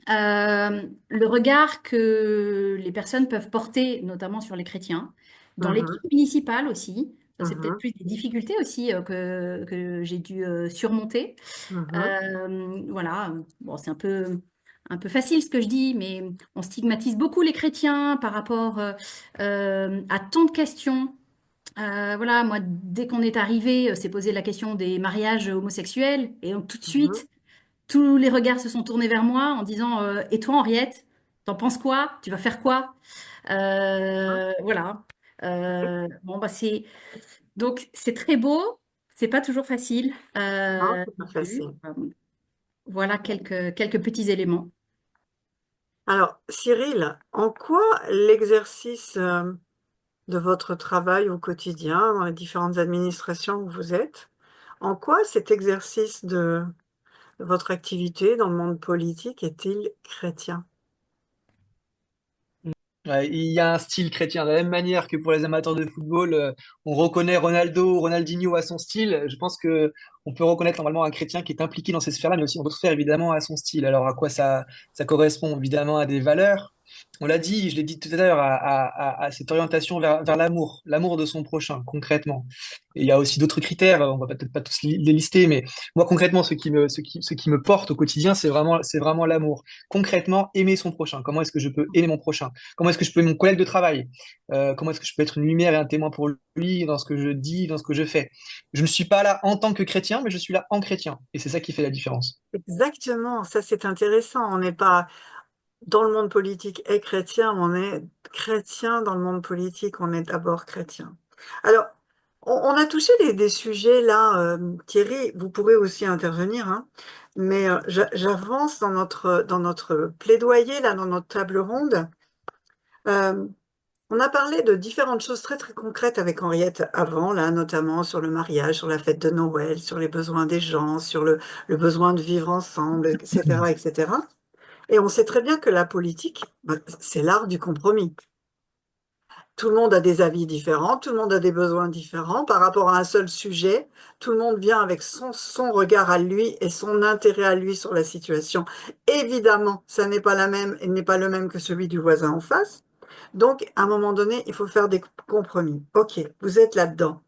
le regard que les personnes peuvent porter, notamment sur les chrétiens, dans Mhm. l'équipe municipale aussi. Ça, c'est peut-être Mhm. plus des difficultés aussi que j'ai dû surmonter. Mhm. Voilà, bon, c'est un peu facile ce que je dis, mais on stigmatise beaucoup les chrétiens par rapport à tant de questions. Voilà, moi, dès qu'on est arrivé, s'est posé la question des mariages homosexuels, et donc tout de Mhm. suite, tous les regards se sont tournés vers moi en disant et toi, Henriette, t'en penses quoi? Tu vas faire quoi? Voilà. Bon, bah, donc, c'est très beau, c'est pas toujours facile Non, c'est non pas plus. facile. Voilà quelques petits éléments. Alors, Cyril, en quoi l'exercice de votre travail au quotidien, dans les différentes administrations où vous êtes, en quoi cet exercice de votre activité dans le monde politique est-il chrétien? Ouais, il y a un style chrétien. De la même manière que pour les amateurs de football, on reconnaît Ronaldo, Ronaldinho à son style. Je pense que on peut reconnaître normalement un chrétien qui est impliqué dans ces sphères-là, mais aussi dans d'autres sphères, évidemment, à son style. Alors, à quoi ça correspond? Évidemment à des valeurs. On l'a dit, je l'ai dit tout à l'heure, à cette orientation vers l'amour, l'amour de son prochain, concrètement. Et il y a aussi d'autres critères, on va peut-être pas tous les lister, mais moi, concrètement, ce qui me porte au quotidien, c'est vraiment l'amour. Concrètement, aimer son prochain. Comment est-ce que je peux aimer mon prochain? Comment est-ce que je peux aimer mon collègue de travail? Comment est-ce que je peux être une lumière et un témoin pour lui dans ce que je dis, dans ce que je fais? Je ne suis pas là en tant que chrétien, mais je suis là en chrétien. Et c'est ça qui fait la différence. Exactement, ça c'est intéressant. On n'est pas dans le monde politique et chrétien, on est chrétien dans le monde politique, on est d'abord chrétien. Alors, on a touché des sujets là, Thierry, vous pourrez aussi intervenir, hein, mais j'avance dans notre plaidoyer, là, dans notre table ronde. Euh, On a parlé de différentes choses très très concrètes avec Henriette avant, là, notamment sur le mariage, sur la fête de Noël, sur les besoins des gens, sur le besoin de vivre ensemble, etc., etc. Et on sait très bien que la politique, c'est l'art du compromis. Tout le monde a des avis différents, tout le monde a des besoins différents par rapport à un seul sujet. Tout le monde vient avec son regard à lui et son intérêt à lui sur la situation. Évidemment, ça n'est pas la même, il n'est pas le même que celui du voisin en face. Donc, à un moment donné, il faut faire des compromis. Ok, vous êtes là-dedans.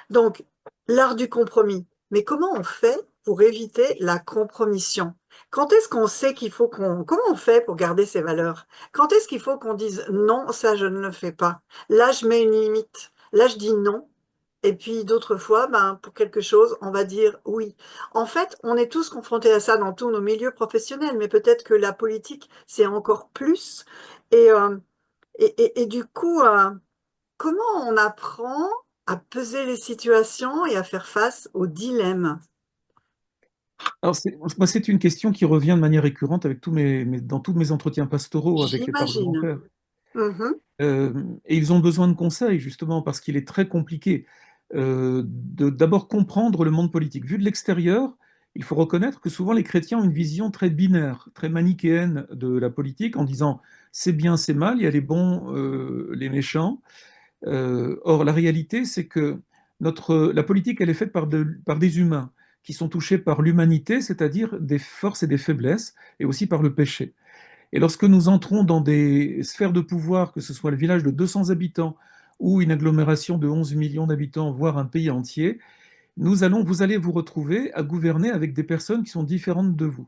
Donc, l'art du compromis. Mais comment on fait pour éviter la compromission? Quand est-ce qu'on sait qu'il faut qu'on... Comment on fait pour garder ses valeurs? Quand est-ce qu'il faut qu'on dise non, ça je ne le fais pas? Là, je mets une limite. Là, je dis non. Et puis d'autres fois, pour quelque chose, on va dire oui. En fait, on est tous confrontés à ça dans tous nos milieux professionnels, mais peut-être que la politique, c'est encore plus. Et, et du coup, comment on apprend à peser les situations et à faire face aux dilemmes? Alors, moi, c'est une question qui revient de manière récurrente avec dans tous mes entretiens pastoraux avec les J'imagine. parlementaires. Mhm. Euh, et ils ont besoin de conseils, justement, parce qu'il est très compliqué de d'abord comprendre le monde politique. Vu de l'extérieur, il faut reconnaître que souvent les chrétiens ont une vision très binaire, très manichéenne de la politique, en disant c'est bien, c'est mal, il y a les bons, les méchants. Or, la réalité, c'est que la politique, elle est faite par des humains qui sont touchés par l'humanité, c'est-à-dire des forces et des faiblesses, et aussi par le péché. Et lorsque nous entrons dans des sphères de pouvoir, que ce soit le village de 200 habitants ou une agglomération de 11 millions d'habitants, voire un pays entier, vous allez vous retrouver à gouverner avec des personnes qui sont différentes de vous.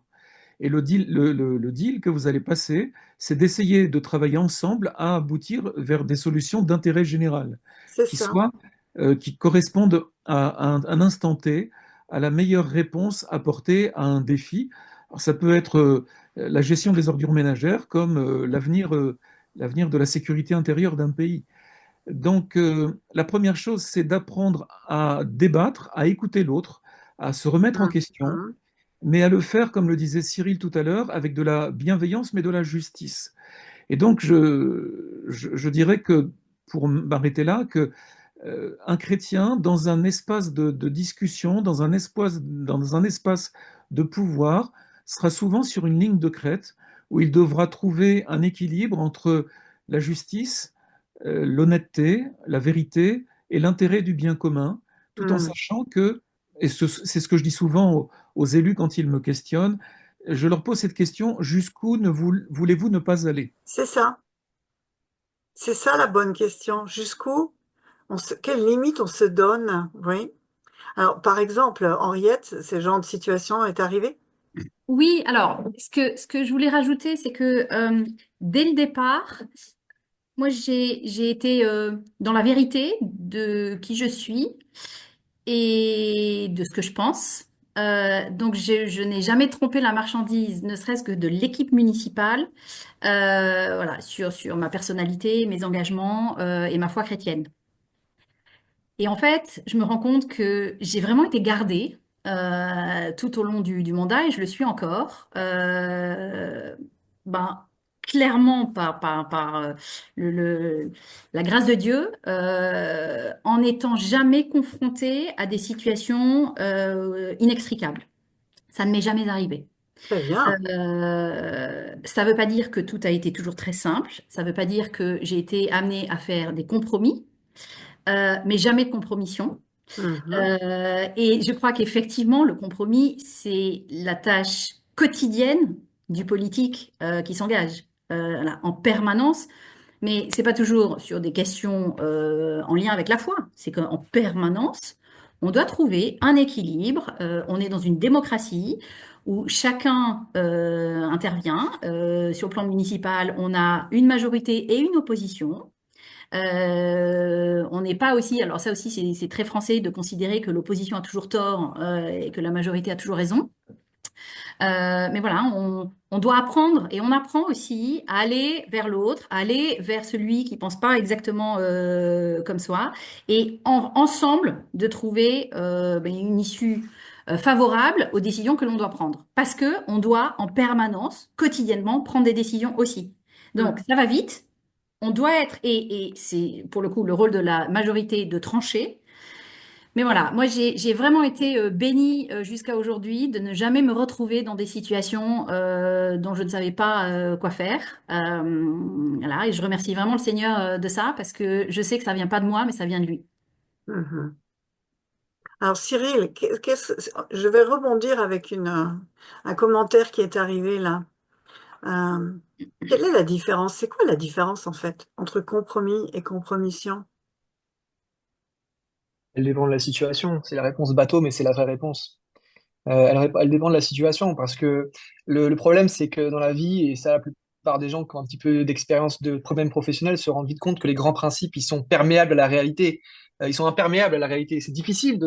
Et le deal que vous allez passer, c'est d'essayer de travailler ensemble à aboutir vers des solutions d'intérêt général, C'est qui ça, soient, qui correspondent à un instant T, à la meilleure réponse apportée à un défi. Alors, ça peut être la gestion des ordures ménagères comme l'avenir de la sécurité intérieure d'un pays. Donc, la première chose, c'est d'apprendre à débattre, à écouter l'autre, à se remettre en question, Mhm. mais à le faire, comme le disait Cyril tout à l'heure, avec de la bienveillance, mais de la justice. Et donc, je dirais que, pour m'arrêter là, que un chrétien, dans un espace de discussion, dans un espace de pouvoir, sera souvent sur une ligne de crête où il devra trouver un équilibre entre la justice, l'honnêteté, la vérité et l'intérêt du bien commun, tout en Mhm. sachant que, et c'est ce que je dis souvent aux élus quand ils me questionnent, je leur pose cette question, jusqu'où voulez-vous ne pas aller? C'est ça la bonne question. Jusqu'où quelles limites on se donne? Oui. Alors, par exemple, Henriette, ce genre de situation est arrivé? Oui, alors, ce que je voulais rajouter, c'est que dès le départ, moi, j'ai été dans la vérité de qui je suis et de ce que je pense. Donc, je n'ai jamais trompé la marchandise, ne serait-ce que de l'équipe municipale, voilà, sur ma personnalité, mes engagements et ma foi chrétienne. Et en fait, je me rends compte que j'ai vraiment été gardée tout au long du mandat et je le suis encore. Ben, clairement par la grâce de Dieu, en n'étant jamais confrontée à des situations inextricables. Ça ne m'est jamais arrivé. Très bien. Ça ne veut pas dire que tout a été toujours très simple. Ça ne veut pas dire que j'ai été amenée à faire des compromis, mais jamais de compromission. Mhm. Et je crois qu'effectivement, le compromis, c'est la tâche quotidienne du politique qui s'engage voilà, en permanence. Mais c'est pas toujours sur des questions en lien avec la foi. C'est qu'en permanence, on doit trouver un équilibre. On est dans une démocratie où chacun intervient. Sur le plan municipal, on a une majorité et une opposition. On n'est pas aussi, alors ça aussi c'est très français de considérer que l'opposition a toujours tort et que la majorité a toujours raison. Mais voilà, on doit apprendre et on apprend aussi à aller vers l'autre, à aller vers celui qui pense pas exactement comme soi, et ensemble de trouver ben, une issue favorable aux décisions que l'on doit prendre. Parce que on doit en permanence, quotidiennement, prendre des décisions aussi. Donc Mhm. ça va vite. on doit être, et c'est pour le coup le rôle de la majorité de trancher. Mais voilà, moi j'ai vraiment été bénie jusqu'à aujourd'hui de ne jamais me retrouver dans des situations dont je ne savais pas quoi faire. Voilà, et je remercie vraiment le Seigneur de ça parce que je sais que ça vient pas de moi, mais ça vient de lui. Mhm. Alors Cyril, je vais rebondir avec un commentaire qui est arrivé là. Euh, Quelle est la différence? C'est quoi la différence en fait entre compromis et compromission? Elle dépend de la situation. C'est la réponse bateau, mais c'est la vraie réponse. Elle dépend de la situation parce que le problème, c'est que dans la vie, et ça, la plupart des gens qui ont un petit peu d'expérience de problèmes professionnels se rendent vite compte que les grands principes, ils sont perméables à la réalité. Ils sont imperméables à la réalité. C'est difficile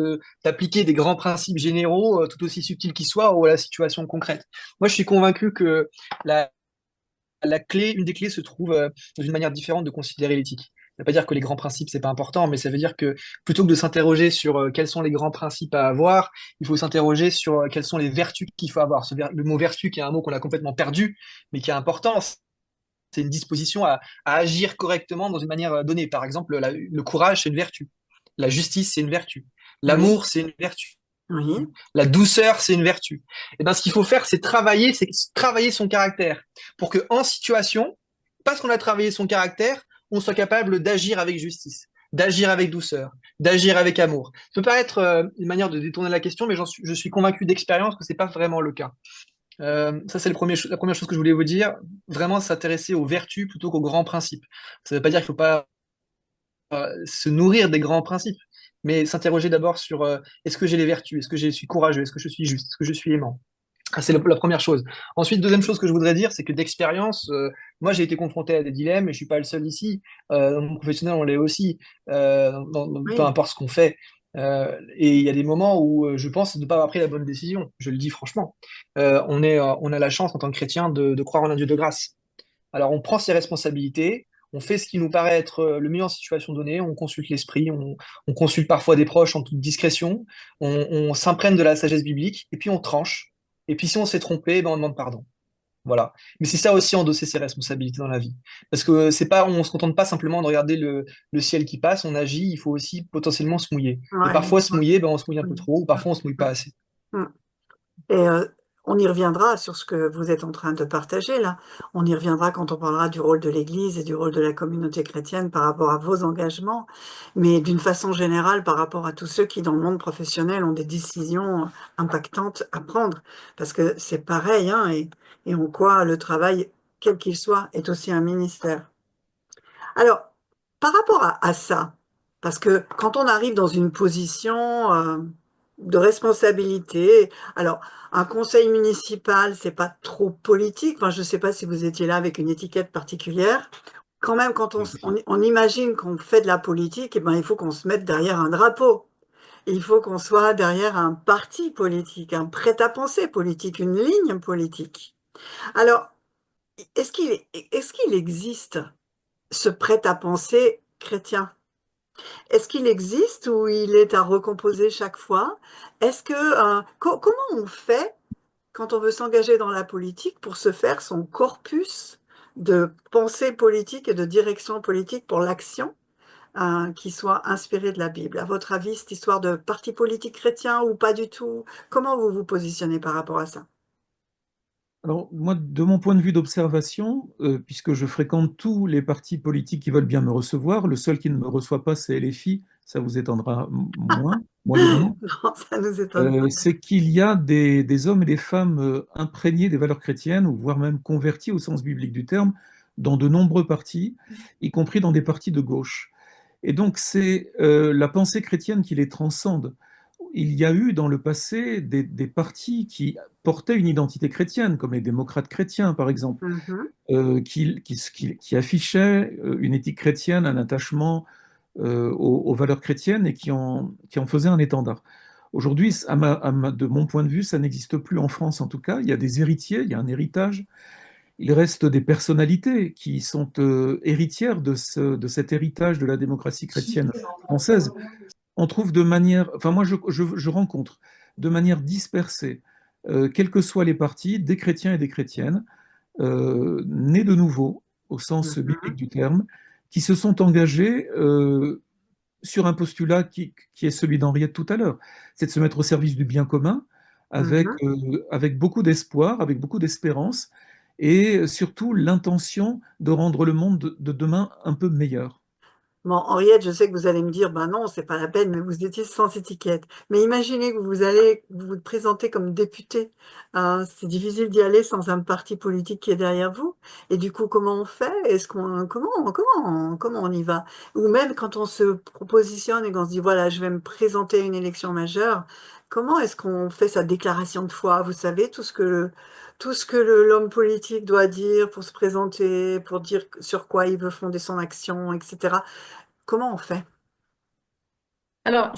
d'appliquer des grands principes généraux, tout aussi subtils qu'ils soient, à la situation concrète. Moi, je suis convaincu que la, une des clés se trouve dans une manière différente de considérer l'éthique. Ça ne veut pas dire que les grands principes, c'est pas important, mais ça veut dire que plutôt que de s'interroger sur quels sont les grands principes à avoir, il faut s'interroger sur quelles sont les vertus qu'il faut avoir. Le mot vertu, qui est un mot qu'on a complètement perdu, mais qui est important, c'est une disposition à agir correctement dans une manière donnée. Par exemple, le courage, c'est une vertu. La justice, c'est une vertu. Oui, L'amour, c'est une vertu. oui, La douceur, c'est une vertu. Et ben, ce qu'il faut faire, c'est travailler son caractère pour que, en situation, parce qu'on a travaillé son caractère, on soit capable d'agir avec justice, d'agir avec douceur, d'agir avec amour. Ça peut paraître une manière de détourner la question, mais je suis convaincu d'expérience que c'est pas vraiment le cas. Ça, c'est la première chose que je voulais vous dire. Vraiment s'intéresser aux vertus plutôt qu'aux grands principes. Ça ne veut pas dire qu'il faut pas se nourrir des grands principes, mais s'interroger d'abord sur est-ce que j'ai les vertus, est-ce que je suis courageux, est-ce que je suis juste, est-ce que je suis aimant. Ah, c'est la première chose. Ensuite, deuxième chose que je voudrais dire, c'est que d'expérience, moi j'ai été confronté à des dilemmes et je suis pas le seul ici. Dans mon professionnel, on l'est aussi, peu oui. importe ce qu'on fait. Et il y a des moments où je pense ne pas avoir pris la bonne décision. Je le dis franchement. On a la chance en tant que chrétien de croire en un Dieu de grâce. Alors on prend ses responsabilités, on fait ce qui nous paraît être le mieux en situation donnée, on consulte l'esprit, on consulte parfois des proches en toute discrétion, on s'imprègne de la sagesse biblique, et puis on tranche. Et puis si on s'est trompé, ben on demande pardon. Voilà. Mais c'est ça aussi endosser ses responsabilités dans la vie. Parce que c'est pas, on se contente pas simplement de regarder le ciel qui passe, on agit, il faut aussi potentiellement se mouiller. Et Ouais. parfois se mouiller, ben on se mouille un peu Mm. trop, ou parfois on se mouille pas assez. Mm. Et on y reviendra sur ce que vous êtes en train de partager là. On y reviendra quand on parlera du rôle de l'Église et du rôle de la communauté chrétienne par rapport à vos engagements, mais d'une façon générale par rapport à tous ceux qui, dans le monde professionnel, ont des décisions impactantes à prendre. Parce que c'est pareil, hein, et en quoi le travail, quel qu'il soit, est aussi un ministère. Alors, par rapport à ça, parce que quand on arrive dans une position de responsabilité, alors un conseil municipal, c'est pas trop politique. Enfin, je ne sais pas si vous étiez là avec une étiquette particulière. Quand même, quand on imagine qu'on fait de la politique, eh ben, il faut qu'on se mette derrière un drapeau. Il faut qu'on soit derrière un parti politique, un prêt-à-penser politique, une ligne politique. Alors, est-ce qu'il existe ce prêt-à-penser chrétien? Est-ce qu'il existe ou il est à recomposer chaque fois? Est-ce que comment on fait quand on veut s'engager dans la politique pour se faire son corpus de pensée politique et de direction politique pour l'action qui soit inspiré de la Bible? À votre avis, cette histoire de parti politique chrétien ou pas du tout, comment vous vous positionnez par rapport à ça? Alors, moi, de mon point de vue d'observation, puisque je fréquente tous les partis politiques qui veulent bien me recevoir, le seul qui ne me reçoit pas, c'est LFI, ça vous étendra moins, moyennement, Non, ça nous étonne pas. c'est qu'il y a des hommes et des femmes imprégnés des valeurs chrétiennes, ou voire même convertis au sens biblique du terme, dans de nombreux partis, y compris dans des partis de gauche. Et donc, c'est la pensée chrétienne qui les transcende. Il y a eu dans le passé des partis qui portaient une identité chrétienne, comme les démocrates chrétiens, par exemple, Mhm, qui affichaient une éthique chrétienne, un attachement aux valeurs chrétiennes et qui en faisaient un étendard. Aujourd'hui, de mon point de vue, ça n'existe plus en France en tout cas. Il y a des héritiers, il y a un héritage. Il reste des personnalités qui sont héritières de cet héritage de la démocratie chrétienne française. On trouve de manière, enfin moi je rencontre de manière dispersée, quels que soient les partis, des chrétiens et des chrétiennes, nés de nouveau, au sens biblique mhm. du terme, qui se sont engagés sur un postulat qui est celui d'Henriette tout à l'heure, c'est de se mettre au service du bien commun Mhm. avec beaucoup d'espoir, avec beaucoup d'espérance, et surtout l'intention de rendre le monde de demain un peu meilleur. Bon, Henriette, je sais que vous allez me dire, ben non, c'est pas la peine, mais vous étiez sans étiquette. Mais imaginez que vous vous présentez comme député. C'est difficile d'y aller sans un parti politique qui est derrière vous. Et du coup, comment on fait? Comment on y va? Ou même quand on se positionne et qu'on se dit, voilà, je vais me présenter à une élection majeure, comment est-ce qu'on fait sa déclaration de foi? Vous savez, tout ce que l'homme politique doit dire pour se présenter, pour dire sur quoi il veut fonder son action, etc. Comment on fait? Alors,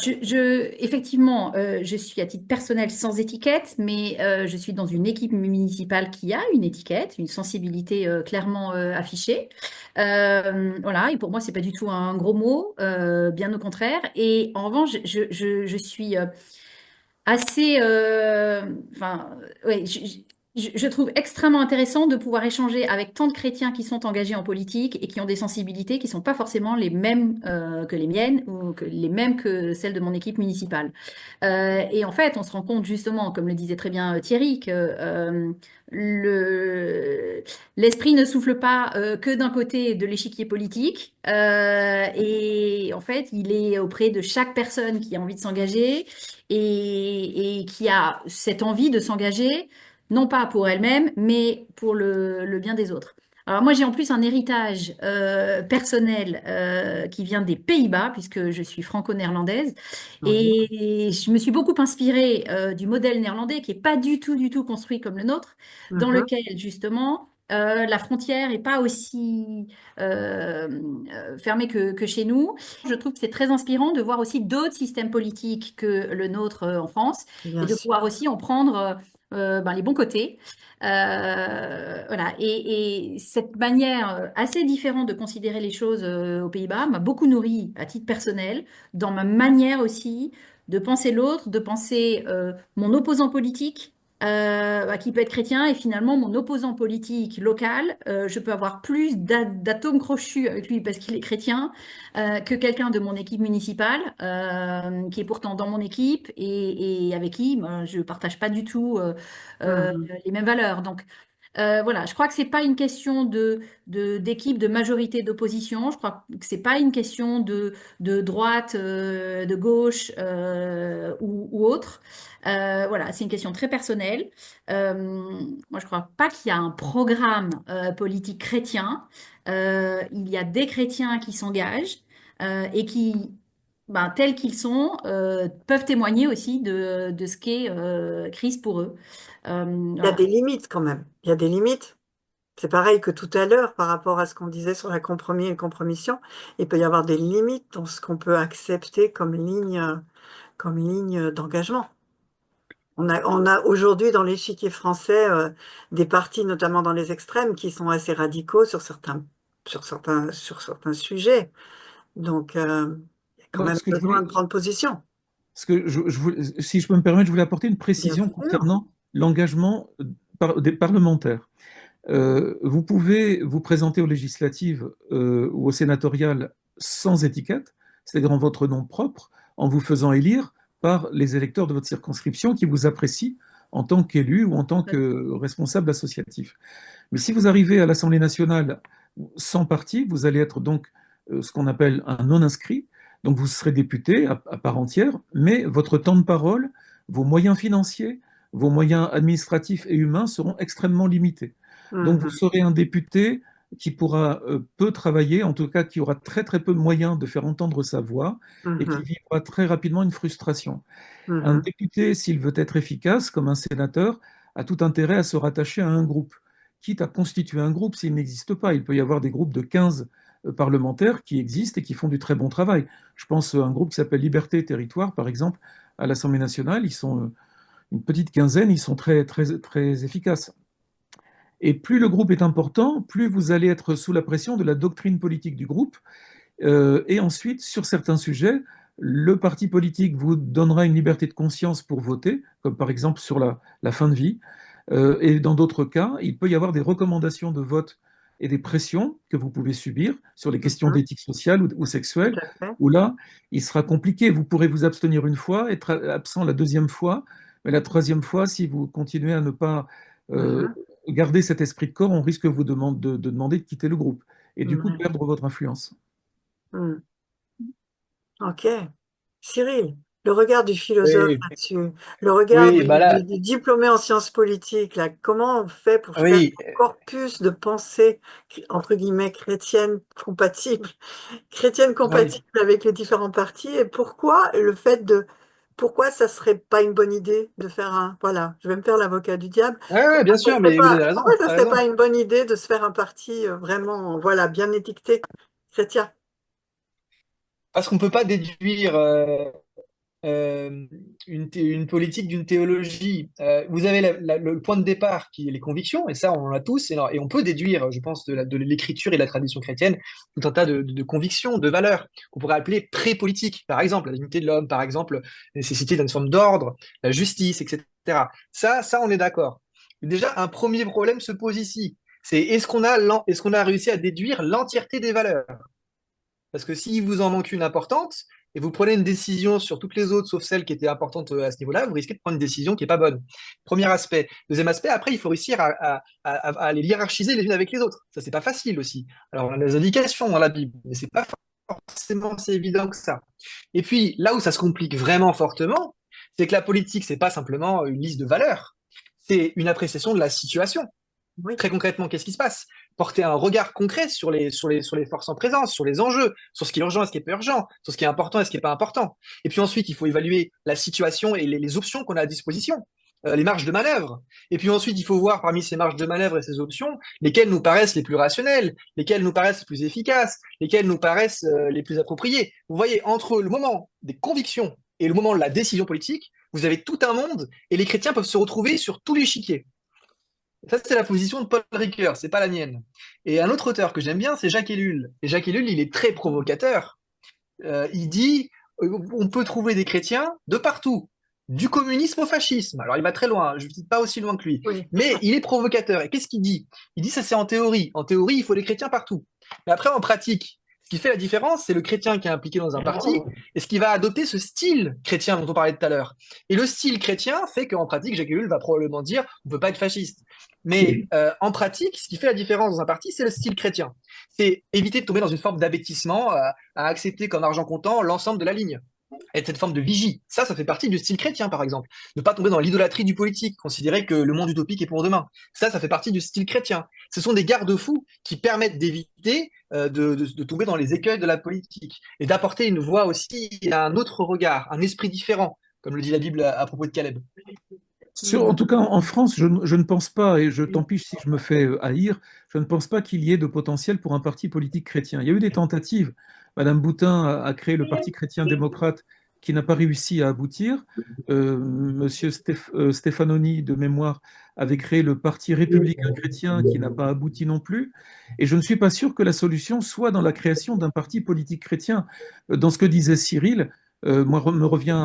effectivement, je suis à titre personnel sans étiquette, mais je suis dans une équipe municipale qui a une étiquette, une sensibilité clairement affichée. Voilà, et pour moi, c'est pas du tout un gros mot, bien au contraire. Et en revanche, je suis assez, enfin, ouais, je trouve extrêmement intéressant de pouvoir échanger avec tant de chrétiens qui sont engagés en politique et qui ont des sensibilités qui sont pas forcément les mêmes que les miennes ou que les mêmes que celles de mon équipe municipale. Et en fait, on se rend compte justement, comme le disait très bien Thierry, que le l'esprit ne souffle pas que d'un côté de l'échiquier politique. Et en fait, il est auprès de chaque personne qui a envie de s'engager et qui a cette envie de s'engager, non pas pour elle-même, mais pour le bien des autres. Alors moi, j'ai en plus un héritage personnel qui vient des Pays-Bas, puisque je suis franco-néerlandaise, Oui. et je me suis beaucoup inspirée du modèle néerlandais, qui est pas du tout construit comme le nôtre, dans Mhm. lequel justement la frontière est pas aussi euh, fermée que chez nous. Je trouve que c'est très inspirant de voir aussi d'autres systèmes politiques que le nôtre en France et Bien de sûr. pouvoir aussi en prendre ben, les bons côtés. Voilà. Et cette manière assez différente de considérer les choses aux Pays-Bas m'a beaucoup nourri à titre personnel, dans ma manière aussi de penser l'autre, de penser mon opposant politique bah, qui peut être chrétien, et finalement mon opposant politique local, je peux avoir plus d'atomes crochus avec lui parce qu'il est chrétien que quelqu'un de mon équipe municipale qui est pourtant dans mon équipe et avec qui ben, je partage pas du tout Mhm. les mêmes valeurs. Donc voilà, je crois que c'est pas une question d'équipe, de majorité, d'opposition. Je crois que c'est pas une question de droite, de gauche ou autre. Voilà, c'est une question très personnelle. Euh, Moi, je crois pas qu'il y a un programme politique chrétien. Il y a des chrétiens qui s'engagent et qui, ben, tels qu'ils sont, peuvent témoigner aussi de ce qu'est Christ pour eux. Il y a Voilà. des limites quand même. Il y a des limites. C'est pareil que tout à l'heure par rapport à ce qu'on disait sur la compromis et la compromission. Il peut y avoir des limites dans ce qu'on peut accepter comme ligne d'engagement. On a aujourd'hui dans l'échiquier français des partis, notamment dans les extrêmes, qui sont assez radicaux sur certains sujets. Donc, il y a quand Alors, même besoin de prendre position. si je peux me permettre, je voulais apporter une Bien précision sûr. concernant l'engagement des parlementaires. Vous pouvez vous présenter aux législatives ou aux sénatoriales sans étiquette, c'est-à-dire en votre nom propre, en vous faisant élire par les électeurs de votre circonscription qui vous apprécient en tant qu'élu ou en tant que responsable associatif. Mais si vous arrivez à l'Assemblée nationale sans parti, vous allez être donc ce qu'on appelle un non-inscrit. Donc vous serez député à part entière, mais votre temps de parole, vos moyens financiers, vos moyens administratifs et humains seront extrêmement limités. Donc vous Mhm, serez un député qui pourra peu travailler, en tout cas qui aura très très peu de moyens de faire entendre sa voix et qui mhm, vivra très rapidement une frustration. Un mhm, député, s'il veut être efficace, comme un sénateur, a tout intérêt à se rattacher à un groupe, quitte à constituer un groupe s'il n'existe pas. Il peut y avoir des groupes de 15 parlementaires qui existent et qui font du très bon travail. Je pense à un groupe qui s'appelle Liberté et Territoire, par exemple, à l'Assemblée nationale. Ils sont une petite quinzaine, ils sont très, très, très efficaces. Et plus le groupe est important, plus vous allez être sous la pression de la doctrine politique du groupe et ensuite, sur certains sujets, le parti politique vous donnera une liberté de conscience pour voter, comme par exemple sur la fin de vie. Et dans d'autres cas, il peut y avoir des recommandations de vote et des pressions que vous pouvez subir sur les questions Mhm. d'éthique sociale ou Tout sexuelle, à fait. où là, il sera compliqué. Vous pourrez vous abstenir une fois, être absent la deuxième fois, mais la troisième fois, si vous continuez à ne pas euh, Mhm. garder cet esprit de corps, on risque de demander de quitter le groupe et du coup de Mhm. perdre votre influence. Mhm. Ok. Cyril, le regard du philosophe Oui, là-dessus, le regard oui, bah là, du diplômé en sciences politiques, là, comment on fait pour faire oui, un corpus de pensée, entre guillemets, chrétienne oui. compatible avec les différents partis, et pourquoi ça serait pas une bonne idée de faire voilà, je vais me faire l'avocat du diable, Ouais, ouais, bien sûr, mais vous avez raison, pourquoi ça t'as serait raison. pas une bonne idée de se faire un parti vraiment, voilà, bien étiqueté chrétien? Parce qu'on peut pas déduire une politique d'une théologie. Vous avez le point de départ qui est les convictions, et ça on en a tous, et on peut déduire, je pense, de l'écriture et de la tradition chrétienne, tout un tas de convictions, de valeurs, qu'on pourrait appeler pré-politiques, par exemple la dignité de l'homme, par exemple la nécessité d'une forme d'ordre, la justice, etc. Ça on est d'accord. Déjà, un premier problème se pose ici. C'est est-ce qu'on a réussi à déduire l'entièreté des valeurs? Parce que s'il vous en manque une importante, et vous prenez une décision sur toutes les autres, sauf celle qui était importante à ce niveau-là, vous risquez de prendre une décision qui n'est pas bonne. Premier aspect. Deuxième aspect, après, il faut réussir à les hiérarchiser les unes avec les autres. Ça, c'est pas facile aussi. Alors, on a des indications dans la Bible, mais c'est pas forcément si évident que ça. Et puis, là où ça se complique vraiment fortement, c'est que la politique, c'est pas simplement une liste de valeurs, c'est une appréciation de la situation. Oui. Très concrètement, qu'est-ce qui se passe? Porter un regard concret sur les forces en présence, sur les enjeux, sur ce qui est urgent et ce qui est pas urgent, sur ce qui est important et ce qui est pas important. Et puis ensuite, il faut évaluer la situation et les options qu'on a à disposition, les marges de manœuvre. Et puis ensuite, il faut voir parmi ces marges de manœuvre et ces options, lesquelles nous paraissent les plus rationnelles, lesquelles nous paraissent les plus efficaces, lesquelles nous paraissent les plus appropriées. Vous voyez, entre le moment des convictions et le moment de la décision politique, vous avez tout un monde et les chrétiens peuvent se retrouver sur tout l'échiquier. Ça, c'est la position de Paul Ricoeur, c'est pas la mienne. Et un autre auteur que j'aime bien, c'est Jacques Ellul. Et Jacques Ellul, il est très provocateur. Il dit, on peut trouver des chrétiens de partout, du communisme au fascisme. Alors, il va très loin, je ne cite pas aussi loin que lui. Oui. Mais il est provocateur. Et qu'est-ce qu'il dit? Il dit, ça c'est en théorie. En théorie, il faut des chrétiens partout. Mais après, en pratique, ce qui fait la différence, c'est le chrétien qui est impliqué dans un parti et ce qui va adopter ce style chrétien dont on parlait tout à l'heure. Et le style chrétien fait qu'en pratique, Jacques Ellul va probablement dire, on ne peut pas être fasciste. Mais en pratique, ce qui fait la différence dans un parti, c'est le style chrétien. C'est éviter de tomber dans une forme d'abêtissement, à accepter comme argent comptant l'ensemble de la ligne. Et cette forme de vigie, ça fait partie du style chrétien, par exemple. Ne pas tomber dans l'idolâtrie du politique, considérer que le monde utopique est pour demain. Ça fait partie du style chrétien. Ce sont des garde-fous qui permettent d'éviter de tomber dans les écueils de la politique et d'apporter une voix aussi, un autre regard, un esprit différent, comme le dit la Bible à propos de Caleb. En tout cas, en France, je ne pense pas, et je tant pis si je me fais haïr, je ne pense pas qu'il y ait de potentiel pour un parti politique chrétien. Il y a eu des tentatives. Madame Boutin a créé le Parti chrétien-démocrate qui n'a pas réussi à aboutir. Monsieur Stefanoni, de mémoire, avait créé le Parti républicain chrétien qui n'a pas abouti non plus. Et je ne suis pas sûr que la solution soit dans la création d'un parti politique chrétien. Dans ce que disait Cyril, moi, me revient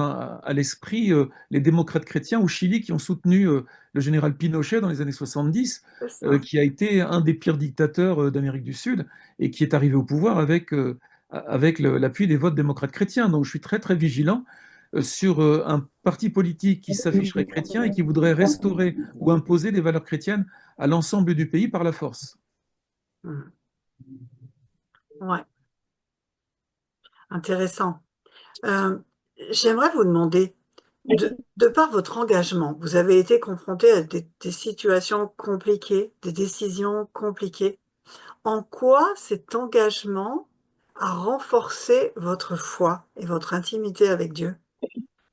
à l'esprit les démocrates chrétiens au Chili qui ont soutenu le général Pinochet dans les années 70, C'est ça. qui a été un des pires dictateurs d'Amérique du Sud et qui est arrivé au pouvoir avec l'appui des votes démocrates chrétiens. Donc je suis très très vigilant sur un parti politique qui s'afficherait chrétien et qui voudrait restaurer ou imposer des valeurs chrétiennes à l'ensemble du pays par la force. Mhm. Ouais, intéressant. Euh, J'aimerais vous demander, de par votre engagement, vous avez été confronté à des situations compliquées, des décisions compliquées. En quoi cet engagement a renforcé votre foi et votre intimité avec Dieu?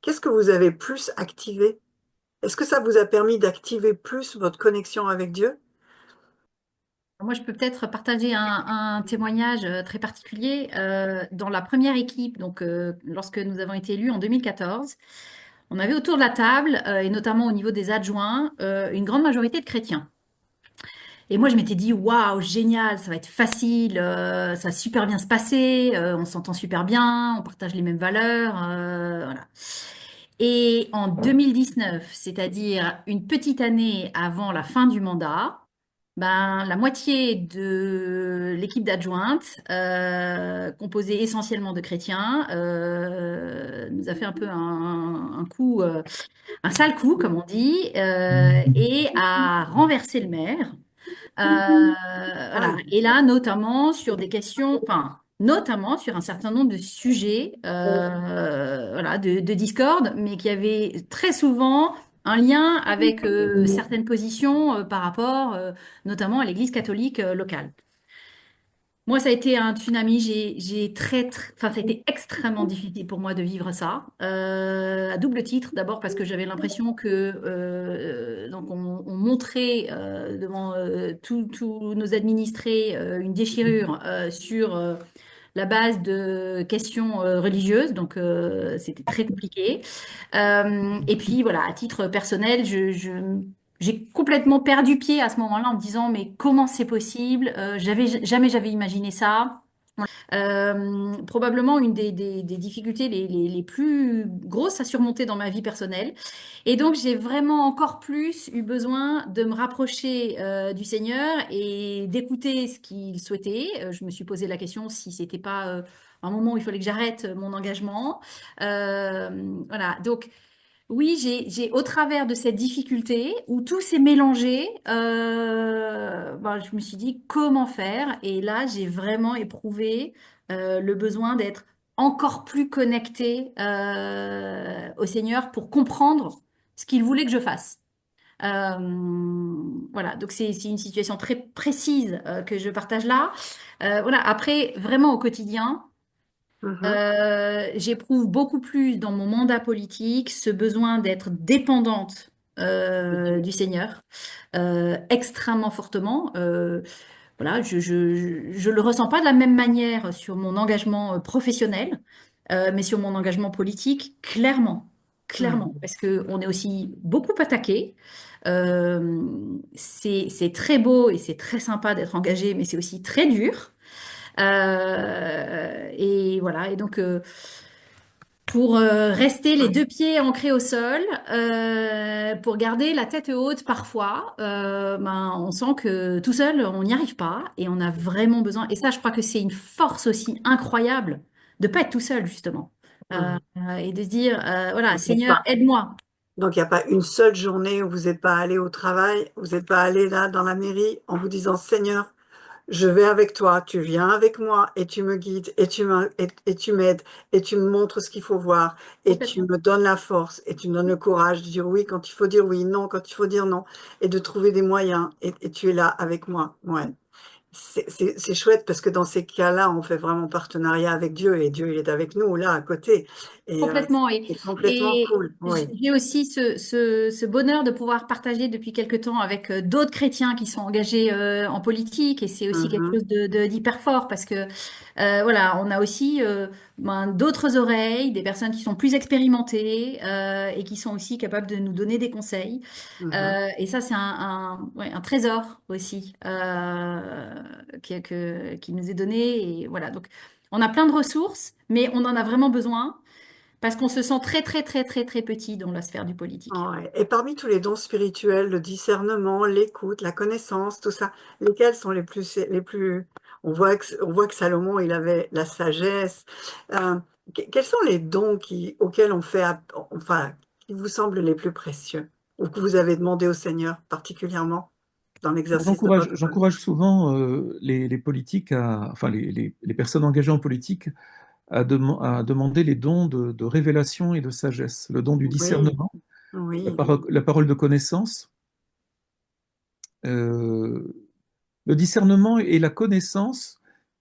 Qu'est-ce que vous avez plus activé? Est-ce que ça vous a permis d'activer plus votre connexion avec Dieu? Moi, je peux peut-être partager un témoignage très particulier. Dans la première équipe, donc lorsque nous avons été élus en 2014, on avait autour de la table, et notamment au niveau des adjoints, une grande majorité de chrétiens. Et moi, je m'étais dit, waouh, génial, ça va être facile, ça va super bien se passer, on s'entend super bien, on partage les mêmes valeurs, voilà. Et en 2019, c'est-à-dire une petite année avant la fin du mandat, ben, la moitié de l'équipe d'adjointes, composée essentiellement de chrétiens, nous a fait un peu un coup, un sale coup, comme on dit, et a renversé le maire. Voilà. Ah, Et là, notamment sur des questions, enfin, notamment sur un certain nombre de sujets, voilà, de discorde, mais qui avaient très souvent un lien avec certaines positions par rapport, notamment à l'Église catholique locale. Moi, ça a été un tsunami. Enfin, ça a été extrêmement difficile pour moi de vivre ça, à double titre. D'abord parce que j'avais l'impression que donc on montrait devant tous nos administrés une déchirure sur la base de questions religieuses. Donc, c'était très compliqué. Et puis, voilà, à titre personnel, j'ai complètement perdu pied à ce moment-là en me disant, mais comment c'est possible? Jamais j'avais imaginé ça. Probablement une des difficultés les plus grosses à surmonter dans ma vie personnelle. Et donc, j'ai vraiment encore plus eu besoin de me rapprocher du Seigneur et d'écouter ce qu'il souhaitait. Je me suis posé la question si c'était pas un moment où il fallait que j'arrête mon engagement. Euh, voilà. Donc, oui, au travers de cette difficulté où tout s'est mélangé, ben, je me suis dit comment faire. Et là, j'ai vraiment éprouvé le besoin d'être encore plus connectée au Seigneur pour comprendre ce qu'il voulait que je fasse. Voilà, donc c'est une situation très précise que je partage là. Voilà, après, vraiment au quotidien. mhm, J'éprouve beaucoup plus dans mon mandat politique ce besoin d'être dépendante du Seigneur, extrêmement fortement. Voilà, je le ressens pas de la même manière sur mon engagement professionnel, mais sur mon engagement politique, clairement, clairement, mhm. parce que on est aussi beaucoup attaqué. C'est très beau et c'est très sympa d'être engagé, mais c'est aussi très dur. Et voilà, et donc pour rester les deux pieds ancrés au sol, pour garder la tête haute parfois, ben, on sent que tout seul, on n'y arrive pas et on a vraiment besoin. Et ça, je crois que c'est une force aussi incroyable de pas être tout seul, justement. Mhm. Et de se dire, voilà, Donc, il n'y a Seigneur, pas, aide-moi. donc, il y a pas une seule journée où vous n'êtes pas allé au travail, vous n'êtes pas allé là dans la mairie en vous disant, Seigneur, je vais avec toi, tu viens avec moi et tu me guides et tu m'aides et tu me montres ce qu'il faut voir et tu Complètement. me donnes la force et tu me donnes le courage de dire oui quand il faut dire oui, non quand il faut dire non et de trouver des moyens et tu es là avec moi. Ouais. C'est chouette parce que dans ces cas-là, on fait vraiment partenariat avec Dieu et Dieu il est avec nous là à côté et Complètement. c'est complètement Et cool. Oui. j'ai aussi ce bonheur de pouvoir partager depuis quelque temps avec d'autres chrétiens qui sont engagés en politique. Et c'est aussi quelque Mhm, chose d'hyper fort parce que voilà, on a aussi ben, d'autres oreilles, des personnes qui sont plus expérimentées et qui sont aussi capables de nous donner des conseils. mhm. Et ça, c'est ouais, un trésor aussi qui nous est donné. Et voilà, donc on a plein de ressources, mais on en a vraiment besoin. Parce qu'on se sent très, très, très, très, très petit dans la sphère du politique. Ouais. Et parmi tous les dons spirituels, le discernement, l'écoute, la connaissance, tout ça, lesquels sont les plus, on voit que Salomon, il avait la sagesse. Euh, Quels sont les dons auxquels on fait, enfin, qui vous semblent les plus précieux ou que vous avez demandé au Seigneur particulièrement dans l'exercice de votre foi? J'encourage souvent les politiques, enfin les personnes engagées en politique à demander les dons de révélation et de sagesse, le don du Oui, discernement, oui, la parole de connaissance, euh, le discernement et la connaissance,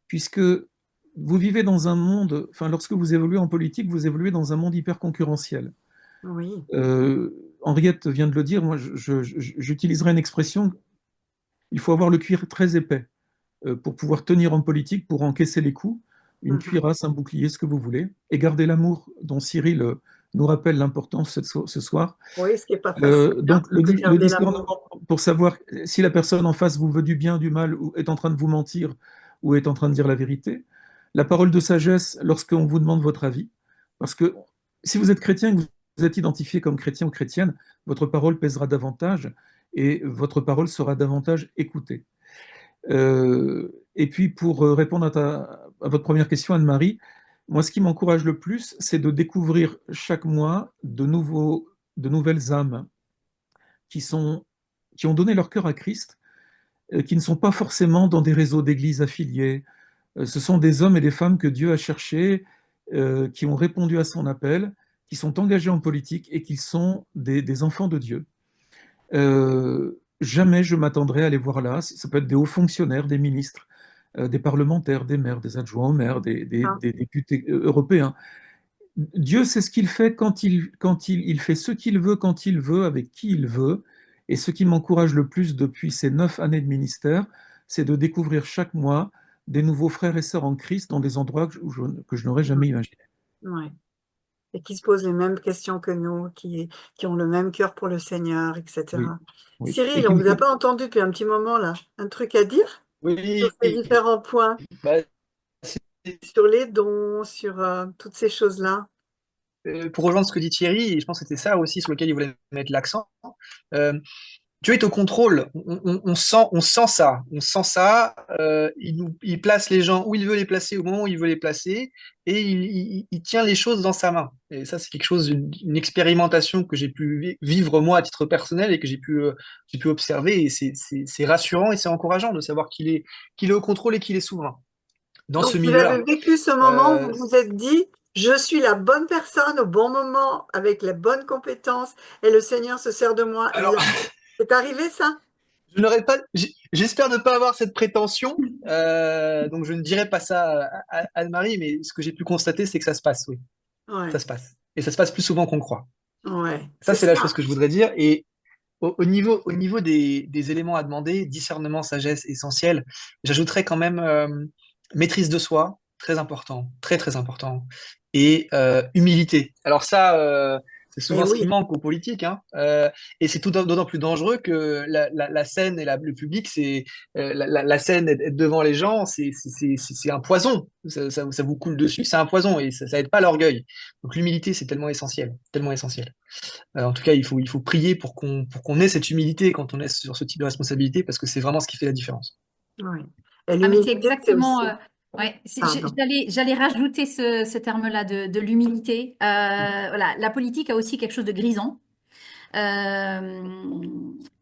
puisque vous vivez dans un monde, enfin lorsque vous évoluez en politique, vous évoluez dans un monde hyper concurrentiel. oui. Henriette vient de le dire, moi j'utiliserai une expression, il faut avoir le cuir très épais pour pouvoir tenir en politique, pour encaisser les coups, une Mhm. cuirasse, un bouclier, ce que vous voulez, et garder l'amour dont Cyril nous rappelle l'importance ce soir. Oui, ce qui n'est pas facile, hein, Donc de le garder discernement l'amour. pour savoir si la personne en face vous veut du bien, du mal, ou est en train de vous mentir, ou est en train de dire la vérité. La parole de sagesse lorsqu'on vous demande votre avis, parce que si vous êtes chrétien et que vous êtes identifié comme chrétien ou chrétienne, votre parole pèsera davantage. et votre parole sera davantage écoutée. Et puis pour répondre à votre première question, Anne-Marie, moi ce qui m'encourage le plus, c'est de découvrir chaque mois de nouvelles âmes qui ont donné leur cœur à Christ, qui ne sont pas forcément dans des réseaux d'églises affiliés. Ce sont des hommes et des femmes que Dieu a cherchés, qui ont répondu à son appel, qui sont engagés en politique et qui sont des enfants de Dieu. Jamais je m'attendrai à les voir là. Ça peut être des hauts fonctionnaires, des ministres, des parlementaires, des maires, des adjoints au maire, Ah, des députés européens. Dieu sait ce qu'il fait il fait ce qu'il veut, quand il veut, avec qui il veut. Et ce qui m'encourage le plus depuis ces 9 années de ministère, c'est de découvrir chaque mois des nouveaux frères et sœurs en Christ dans des endroits que je n'aurais jamais imaginé. ouais. Et qui se posent les mêmes questions que nous, qui ont le même cœur pour le Seigneur, Oui, etc. oui. Et Cyril, qui on me vous a font- pas entendu depuis un petit moment là. Un truc à dire sur Oui, ces différents points, bah, c'est- sur les dons, sur toutes ces choses-là. pour rejoindre ce que dit Thierry, et je pense que c'était ça aussi sur lequel il voulait mettre l'accent. euh, Dieu est au contrôle. On sent ça. Il place les gens où il veut les placer, au moment où il veut les placer, et il tient les choses dans sa main. Et ça, c'est quelque chose, une expérimentation que j'ai pu vivre moi à titre personnel et que j'ai pu observer. Et c'est rassurant et c'est encourageant de savoir qu'il est au contrôle et qu'il est souverain dans Donc, ce vous avez milieu-là. vécu ce moment où Euh, vous vous êtes dit, je suis la bonne personne au bon moment, avec les bonnes compétences, et le Seigneur se sert de moi alors, là. C'est arrivé ça? je n'aurais pas, j'espère ne pas avoir cette prétention, donc je ne dirai pas ça à Anne-Marie, mais ce que j'ai pu constater, c'est que ça se passe, oui. Ça Ouais, se passe. Et ça se passe plus souvent qu'on le croit. ouais, Ça, c'est c'est la ça. chose que je voudrais dire. Et au niveau des éléments à demander, discernement, sagesse, essentiel, j'ajouterais quand même maîtrise de soi, très important, très très important, et humilité. Alors ça, c'est Eh souvent ce qui oui, manque aux politiques, hein. Et c'est d'autant plus dangereux que la scène et le public, la scène est devant les gens, c'est un poison. Ça vous coule dessus, c'est un poison et ça aide pas l'orgueil. Donc l'humilité, c'est tellement essentiel, tellement essentiel. En tout cas, il faut prier pour qu'on ait cette humilité quand on est sur ce type de responsabilité, parce que c'est vraiment ce qui fait la différence. oui. Et Ah, mais c'est l'humilité, c'est exactement. aussi, Ouais, pardon. j'allais rajouter ce terme-là de l'humilité. Voilà, la politique a aussi quelque chose de grisant.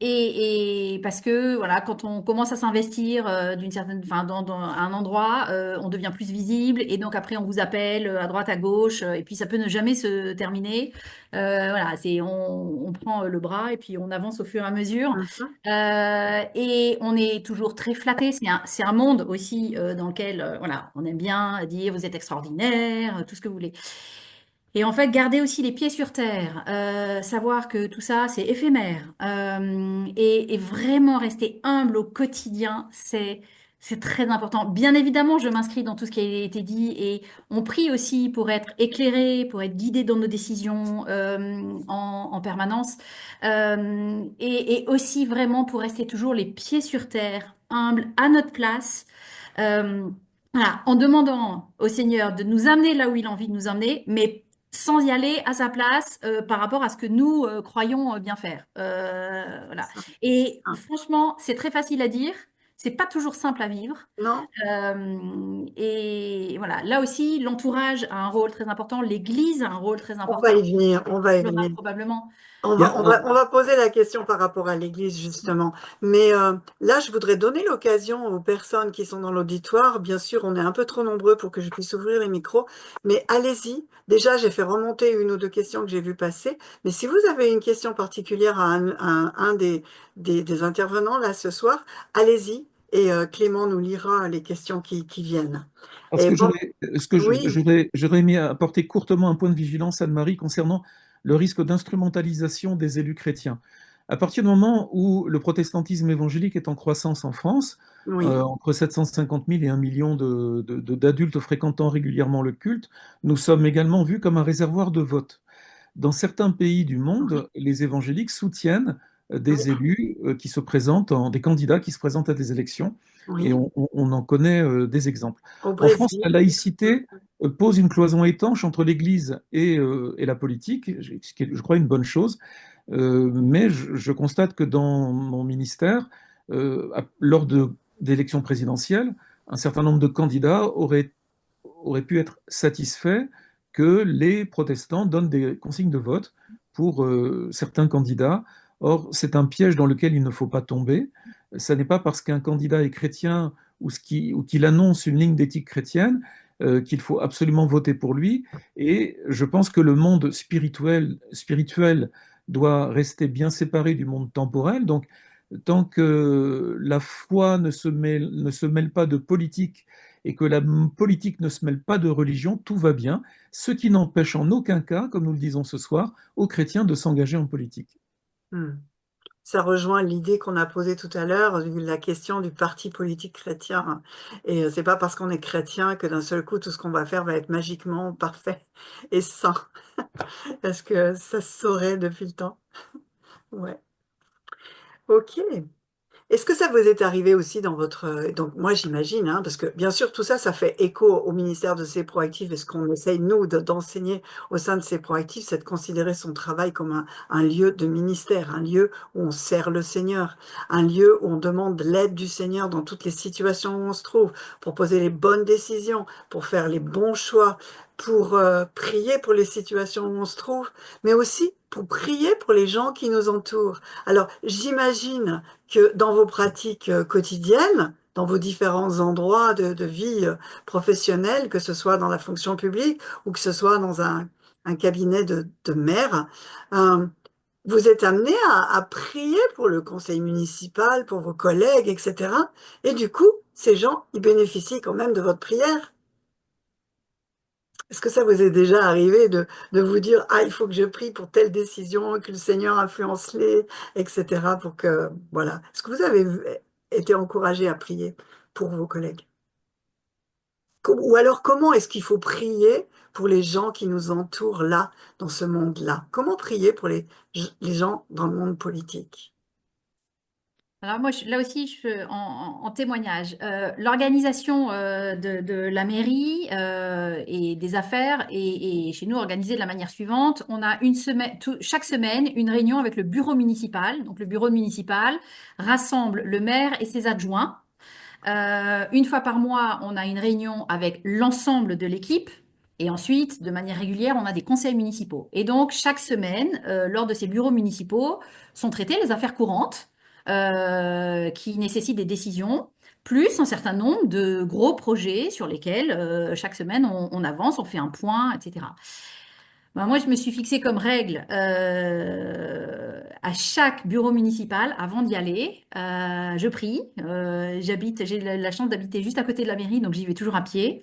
Et parce que voilà, quand on commence à s'investir d'une certaine, enfin, dans un endroit, on devient plus visible et donc après on vous appelle à droite, à gauche, et puis ça peut ne jamais se terminer. Voilà, on prend le bras et puis on avance au fur et à mesure. Mhm. Et on est toujours très flatté. C'est un monde aussi dans lequel voilà, on aime bien dire vous êtes extraordinaire, tout ce que vous voulez. Et en fait, garder aussi les pieds sur terre, savoir que tout ça, c'est éphémère, et vraiment rester humble au quotidien, c'est très important. Bien évidemment, je m'inscris dans tout ce qui a été dit et on prie aussi pour être éclairé, pour être guidé dans nos décisions en permanence, et aussi vraiment pour rester toujours les pieds sur terre, humble à notre place. Euh, voilà, en demandant au Seigneur de nous amener là où il a envie de nous emmener, mais sans y aller à sa place par rapport à ce que nous croyons bien faire. Voilà. Ça, Et ah, franchement, c'est très facile à dire, c'est pas toujours simple à vivre. non, Et voilà, là aussi, l'entourage a un rôle très important, l'Église a un rôle très on va important, y venir, on va y l'aura venir. probablement. On Il y va, a on un- va, on va poser la question par rapport à l'Église, justement. Mais là, je voudrais donner l'occasion aux personnes qui sont dans l'auditoire. Bien sûr, on est un peu trop nombreux pour que je puisse ouvrir les micros, mais allez-y. Déjà, j'ai fait remonter une ou deux questions que j'ai vues passer. Mais si vous avez une question particulière à un des intervenants là ce soir, allez-y. Et Clément nous lira les questions qui viennent. Parce Et que bon, oui, j'aurais aimé apporter courtement un point de vigilance, Anne-Marie, concernant le risque d'instrumentalisation des élus chrétiens. À partir du moment où le protestantisme évangélique est en croissance en France, oui, entre 750 000 et 1 million d'adultes fréquentant régulièrement le culte, nous sommes également vus comme un réservoir de vote. Dans certains pays du oui, monde, les évangéliques soutiennent oui, des élus qui se présentent, des candidats qui se présentent à des élections, et oui. on en connaît des exemples. Au En France, Brésil. la laïcité pose une cloison étanche entre l'Église et la politique, ce qui est, je crois, une bonne chose. Mais je constate que dans mon ministère, lors d'élections présidentielles, un certain nombre de candidats auraient pu être satisfaits que les protestants donnent des consignes de vote pour certains candidats. Or, c'est un piège dans lequel il ne faut pas tomber. Ce n'est pas parce qu'un candidat est chrétien ou qu'il annonce une ligne d'éthique chrétienne qu'il faut absolument voter pour lui. Et je pense que le monde spirituel doit rester bien séparé du monde temporel. Donc, tant que la foi ne se mêle pas de politique et que la politique ne se mêle pas de religion, tout va bien, ce qui n'empêche en aucun cas, comme nous le disons ce soir, aux chrétiens de s'engager en politique. Hmm. Ça rejoint l'idée qu'on a posée tout à l'heure, la question du parti politique chrétien. Et c'est pas parce qu'on est chrétien que d'un seul coup, tout ce qu'on va faire va être magiquement parfait et saint. Est-ce que ça se saurait depuis le temps? Ouais. Ok. Est-ce que ça vous est arrivé aussi dans votre... Donc moi j'imagine, hein, parce que bien sûr tout ça, ça fait écho au ministère de ces proactifs et ce qu'on essaye nous d'enseigner au sein de ces proactifs, c'est de considérer son travail comme un lieu de ministère, un lieu où on sert le Seigneur, un lieu où on demande l'aide du Seigneur dans toutes les situations où on se trouve, pour poser les bonnes décisions, pour faire les bons choix, pour prier pour les situations où on se trouve, mais aussi pour prier pour les gens qui nous entourent. Alors j'imagine que dans vos pratiques quotidiennes, dans vos différents endroits de vie professionnelle, que ce soit dans la fonction publique ou que ce soit dans un cabinet de maire, euh, vous êtes amené à prier pour le conseil municipal, pour vos collègues, etc. Et du coup, ces gens, ils bénéficient quand même de votre prière. Est-ce que ça vous est déjà arrivé de vous dire, ah, il faut que je prie pour telle décision, que le Seigneur influence-les, etc. pour que, voilà. Est-ce que vous avez été encouragé à prier pour vos collègues? Ou alors, comment est-ce qu'il faut prier pour les gens qui nous entourent là, dans ce monde-là? Comment prier pour les gens dans le monde politique? Alors moi, là aussi, en témoignage, l'organisation de la mairie et des affaires est chez nous organisée de la manière suivante. On a une semaine, chaque semaine une réunion avec le bureau municipal. Donc le bureau municipal rassemble le maire et ses adjoints. Une fois par mois, on a une réunion avec l'ensemble de l'équipe. Et ensuite, de manière régulière, on a des conseils municipaux. Et donc, chaque semaine, lors de ces bureaux municipaux, sont traitées les affaires courantes qui nécessitent des décisions, plus un certain nombre de gros projets sur lesquels chaque semaine on avance, on fait un point, etc. Ben, moi, je me suis fixé comme règle à chaque bureau municipal, avant d'y aller, je prie. J'ai la chance d'habiter juste à côté de la mairie, donc j'y vais toujours à pied.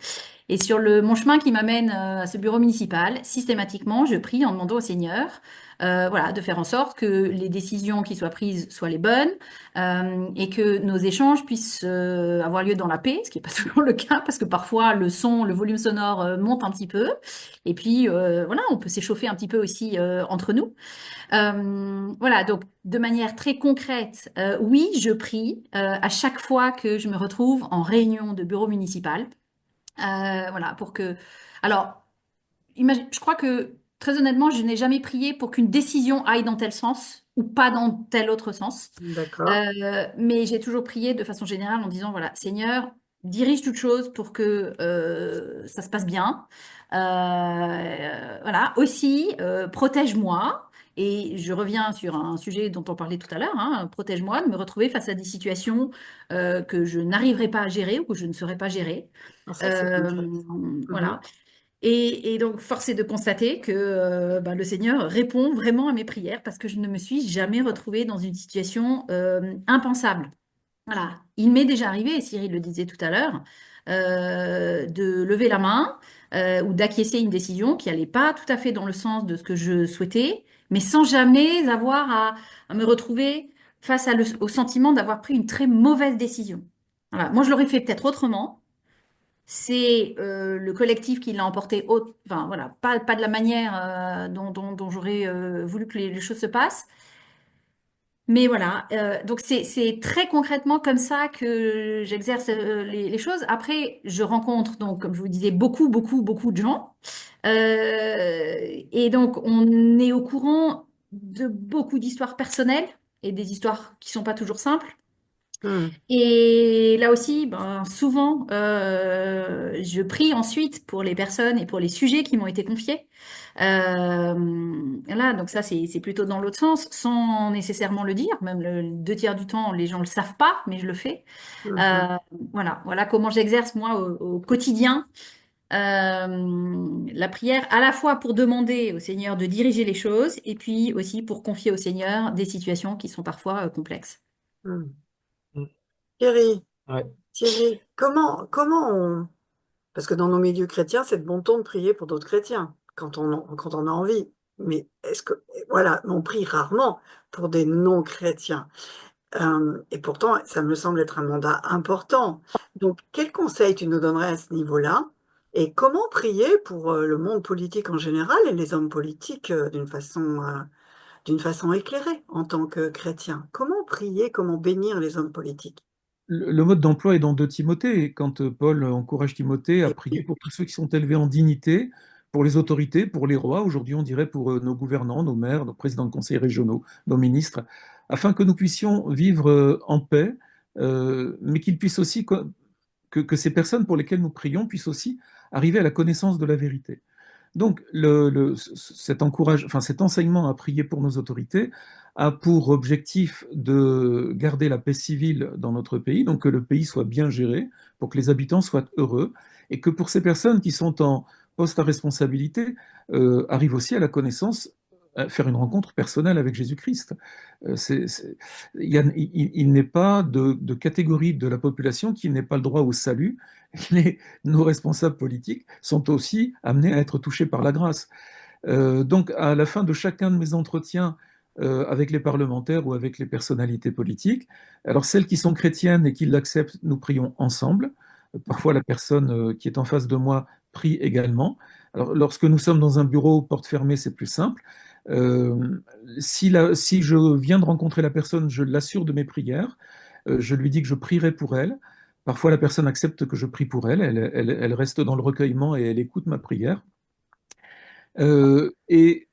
Et sur mon chemin qui m'amène à ce bureau municipal, systématiquement, je prie en demandant au Seigneur, voilà, de faire en sorte que les décisions qui soient prises soient les bonnes et que nos échanges puissent avoir lieu dans la paix, ce qui n'est pas toujours le cas parce que parfois le volume sonore monte un petit peu. Et puis voilà, on peut s'échauffer un petit peu aussi entre nous. Voilà, donc de manière très concrète, oui, je prie à chaque fois que je me retrouve en réunion de bureau municipal. Voilà, pour que. Alors, je crois que très honnêtement, je n'ai jamais prié pour qu'une décision aille dans tel sens ou pas dans tel autre sens. D'accord. Mais j'ai toujours prié de façon générale en disant, voilà, Seigneur, dirige toute chose pour que ça se passe bien. Voilà, aussi, protège-moi. Et je reviens sur un sujet dont on parlait tout à l'heure, hein, protège-moi de me retrouver face à des situations que je n'arriverai pas à gérer ou que je ne saurais pas gérer. Ah, ça, c'est concret. Euh, Mhm. voilà. Et donc, force est de constater que bah, le Seigneur répond vraiment à mes prières parce que je ne me suis jamais retrouvée dans une situation impensable. Voilà. Il m'est déjà arrivé, et Cyril le disait tout à l'heure, de lever la main ou d'acquiescer une décision qui n'allait pas tout à fait dans le sens de ce que je souhaitais, mais sans jamais avoir à me retrouver face au sentiment d'avoir pris une très mauvaise décision. Voilà. Moi, je l'aurais fait peut-être autrement. C'est le collectif qui l'a emporté, enfin voilà, pas de la manière dont j'aurais voulu que les choses se passent. Mais voilà, donc c'est très concrètement comme ça que j'exerce les choses. Après, je rencontre donc, comme je vous disais, beaucoup de gens. Et donc, on est au courant de beaucoup d'histoires personnelles et des histoires qui sont pas toujours simples. Hmm, Et là aussi, ben, souvent, je prie ensuite pour les personnes et pour les sujets qui m'ont été confiés. Là, donc ça, c'est plutôt dans l'autre sens, sans nécessairement le dire. Même le 2 tiers du temps, les gens le savent pas, mais je le fais. mhm, Euh, voilà comment j'exerce moi au quotidien la prière, à la fois pour demander au Seigneur de diriger les choses, et puis aussi pour confier au Seigneur des situations qui sont parfois complexes. hmm. Mm. Thierry, Ouais. Thierry, comment on... Parce que dans nos milieux chrétiens, c'est de bon ton de prier pour d'autres chrétiens, quand on a envie. Mais est-ce que... Voilà, on prie rarement pour des non-chrétiens. Et pourtant, ça me semble être un mandat important. Donc, quel conseil tu nous donnerais à ce niveau-là? Et comment prier pour le monde politique en général et les hommes politiques d'une façon éclairée en tant que chrétien? Comment prier, comment bénir les hommes politiques? Le mode d'emploi est dans 2 Timothée, quand Paul encourage Timothée à prier pour tous ceux qui sont élevés en dignité, pour les autorités, pour les rois, aujourd'hui on dirait pour nos gouvernants, nos maires, nos présidents de conseils régionaux, nos ministres, afin que nous puissions vivre en paix, mais qu'ils puissent aussi, que ces personnes pour lesquelles nous prions puissent aussi arriver à la connaissance de la vérité. Donc, cet enseignement à prier pour nos autorités a pour objectif de garder la paix civile dans notre pays, donc que le pays soit bien géré, pour que les habitants soient heureux, et que pour ces personnes qui sont en poste à responsabilité, arrivent aussi à la connaissance, à faire une rencontre personnelle avec Jésus-Christ. Il n'est pas de catégorie de la population qui n'ait pas le droit au salut. Nos responsables politiques sont aussi amenés à être touchés par la grâce. Donc, à la fin de chacun de mes entretiens avec les parlementaires ou avec les personnalités politiques, alors celles qui sont chrétiennes et qui l'acceptent, nous prions ensemble. Parfois, la personne qui est en face de moi prie également. Alors, lorsque nous sommes dans un bureau porte fermée, c'est plus simple. Si je viens de rencontrer la personne, je l'assure de mes prières. Je lui dis que je prierai pour elle. Parfois, la personne accepte que je prie pour elle. Elle reste dans le recueillement et elle écoute ma prière. Et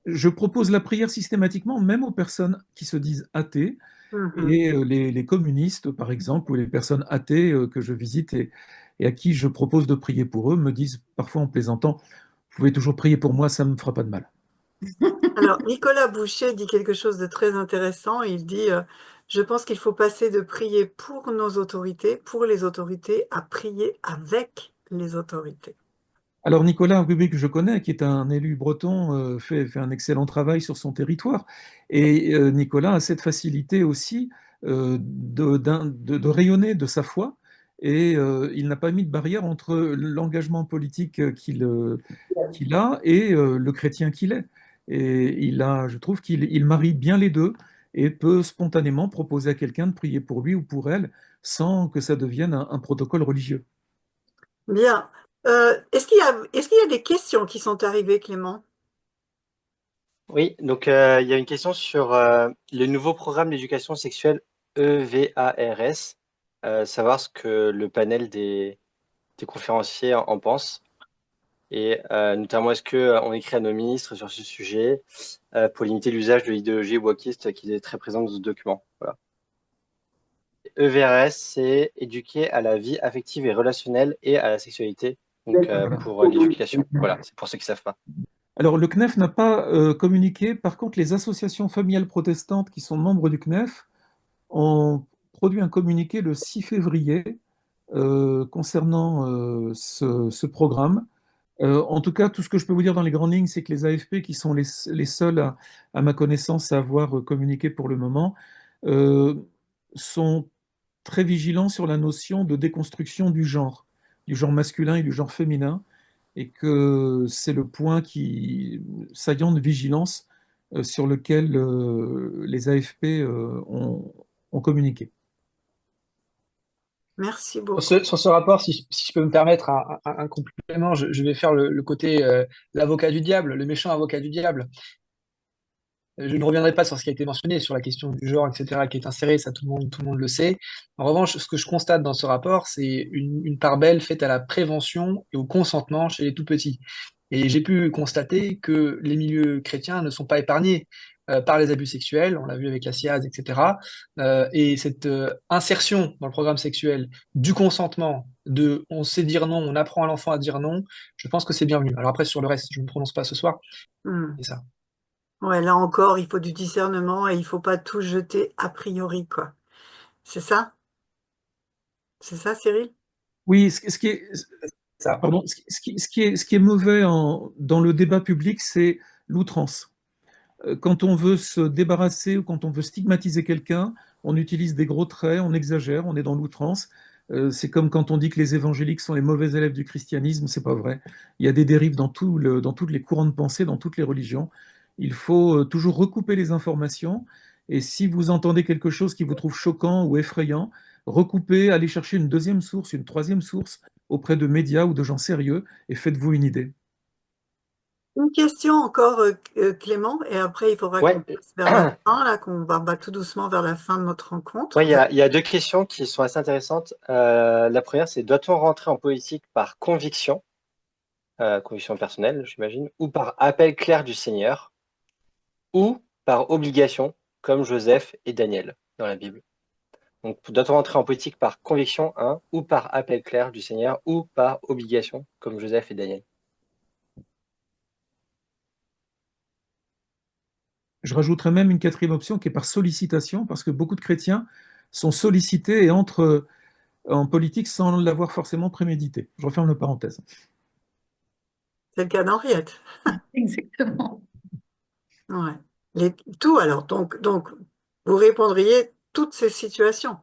je propose la prière systématiquement, même aux personnes qui se disent athées, Mhm. et les communistes, par exemple, ou les personnes athées que je visite et à qui je propose de prier pour eux, me disent parfois en plaisantant, vous pouvez toujours prier pour moi, ça ne me fera pas de mal. Alors, Nicolas Boucher dit quelque chose de très intéressant. Il dit, je pense qu'il faut passer de prier pour nos autorités, pour les autorités, à prier avec les autorités. Alors Nicolas Rubé, que je connais, qui est un élu breton, fait un excellent travail sur son territoire. Et Nicolas a cette facilité aussi de rayonner de sa foi. Et il n'a pas mis de barrière entre l'engagement politique qu'il a et le chrétien qu'il est. Et je trouve qu'il marie bien les deux et peut spontanément proposer à quelqu'un de prier pour lui ou pour elle sans que ça devienne un protocole religieux. Bien. Est-ce qu'il y a des questions qui sont arrivées, Clément? Oui, donc il y a une question sur le nouveau programme d'éducation sexuelle EVARS, savoir ce que le panel des conférenciers en pense, et notamment est-ce que on écrit à nos ministres sur ce sujet pour limiter l'usage de l'idéologie wokiste qui est très présente dans ce document. Voilà. EVRS, c'est éduquer à la vie affective et relationnelle et à la sexualité, donc pour l'éducation. Voilà, c'est pour ceux qui savent pas. Alors, le CNEF n'a pas communiqué. Par contre, les associations familiales protestantes qui sont membres du CNEF ont produit un communiqué le 6 février concernant ce programme. En tout cas, tout ce que je peux vous dire dans les grandes lignes, c'est que les AFP, qui sont les seuls, à ma connaissance, à avoir communiqué pour le moment, euh, sont très vigilants sur la notion de déconstruction du genre masculin et du genre féminin, et que c'est le point saillant de vigilance sur lequel les AFP ont communiqué. Merci Sur beaucoup. ce rapport, si je peux me permettre un complément, je vais faire le côté l'avocat du diable, le méchant avocat du diable. Je ne reviendrai pas sur ce qui a été mentionné, sur la question du genre, etc., qui est insérée, ça tout le monde le sait. En revanche, ce que je constate dans ce rapport, c'est une part belle faite à la prévention et au consentement chez les tout petits. Et j'ai pu constater que les milieux chrétiens ne sont pas épargnés. par les abus sexuels, on l'a vu avec la SIAZ, etc. Et cette insertion dans le programme sexuel du consentement, de on sait dire non, on apprend à l'enfant à dire non, je pense que c'est bienvenu. Alors après, sur le reste, je ne me prononce pas ce soir, Hmm. c'est ça. Ouais, là encore, il faut du discernement et il faut pas tout jeter a priori, quoi. C'est ça? C'est ça, Cyril? Oui, ce qui est, Ça. pardon, ce qui est mauvais dans le débat public, c'est l'outrance. Quand on veut se débarrasser ou quand on veut stigmatiser quelqu'un, on utilise des gros traits, on exagère, on est dans l'outrance. C'est comme quand on dit que les évangéliques sont les mauvais élèves du christianisme, c'est pas vrai. Il y a des dérives dans toutes les courants de pensée, dans toutes les religions. Il faut toujours recouper les informations. Et si vous entendez quelque chose qui vous trouve choquant ou effrayant, recoupez, allez chercher une deuxième source, une troisième source auprès de médias ou de gens sérieux et faites-vous une idée. Une question encore, Clément, et après il faudra qu'on Ouais, passe vers la fin, là, qu'on va tout doucement vers la fin de notre rencontre. ouais, il y a deux questions qui sont assez intéressantes. La première, c'est doit-on rentrer en politique par conviction, conviction personnelle, j'imagine, ou par appel clair du Seigneur, ou par obligation, comme Joseph et Daniel dans la Bible. Donc, doit-on rentrer en politique par conviction, un, ou par appel clair du Seigneur, ou par obligation, comme Joseph et Daniel? Je rajouterais même une quatrième option qui est par sollicitation, parce que beaucoup de chrétiens sont sollicités et entrent en politique sans l'avoir forcément prémédité. Je referme la parenthèse. C'est le cas d'Henriette. Exactement. Ouais. Tout alors, donc vous répondriez, toutes ces situations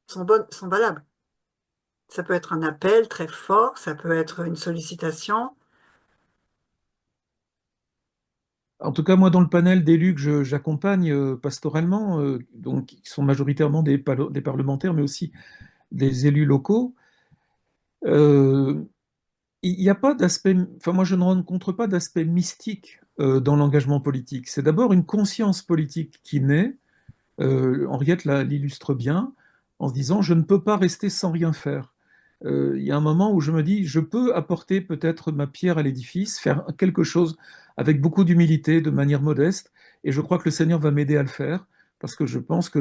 sont bonnes, sont valables. Ça peut être un appel très fort, ça peut être une sollicitation. En tout cas, moi, dans le panel d'élus que j'accompagne pastoralement, donc qui sont majoritairement des parlementaires, mais aussi des élus locaux, euh, il n'y a pas d'aspect, enfin moi je ne rencontre pas d'aspect mystique dans l'engagement politique. C'est d'abord une conscience politique qui naît, Henriette l'illustre bien, en se disant je ne peux pas rester sans rien faire. Il y a un moment où je me dis je peux apporter peut-être ma pierre à l'édifice, faire quelque chose avec beaucoup d'humilité, de manière modeste, et je crois que le Seigneur va m'aider à le faire, parce que je pense que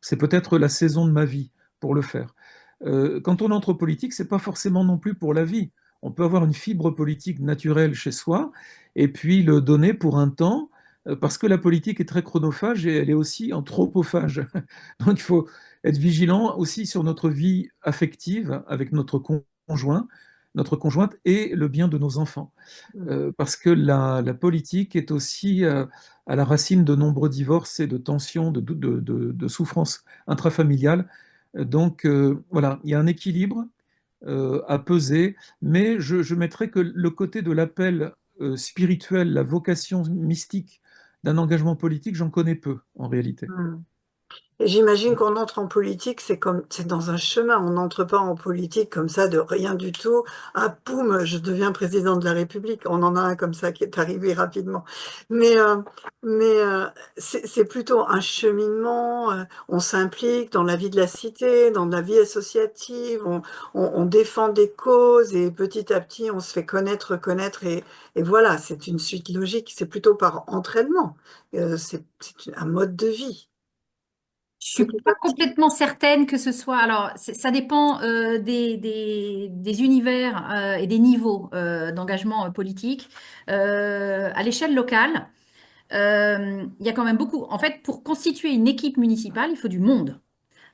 c'est peut-être la saison de ma vie pour le faire. Quand on entre en politique, c'est pas forcément non plus pour la vie. On peut avoir une fibre politique naturelle chez soi et puis le donner pour un temps, parce que la politique est très chronophage et elle est aussi anthropophage. Donc il faut être vigilant aussi sur notre vie affective avec conjoint, notre conjointe et le bien de nos enfants. Parce que la politique est aussi à la racine de nombreux divorces et de tensions, de souffrances intrafamiliales. Donc voilà, il y a un équilibre à peser, mais je mettrais que le côté de l'appel spirituel, la vocation mystique d'un engagement politique, j'en connais peu en réalité. Hmm. Et j'imagine qu'on entre en politique, c'est dans un chemin. On n'entre pas en politique comme ça de rien du tout. Ah, poum, je deviens président de la République. On en a un comme ça qui est arrivé rapidement. Mais, c'est plutôt un cheminement. On s'implique dans la vie de la cité, dans la vie associative. On défend des causes et petit à petit, on se fait connaître et voilà, c'est une suite logique. C'est plutôt par entraînement. C'est un mode de vie. Je suis Petit pas à petit. complètement certaine que ce soit. Alors, ça dépend des univers et des niveaux d'engagement politique. À l'échelle locale, il y a quand même beaucoup. En fait, pour constituer une équipe municipale, il faut du monde.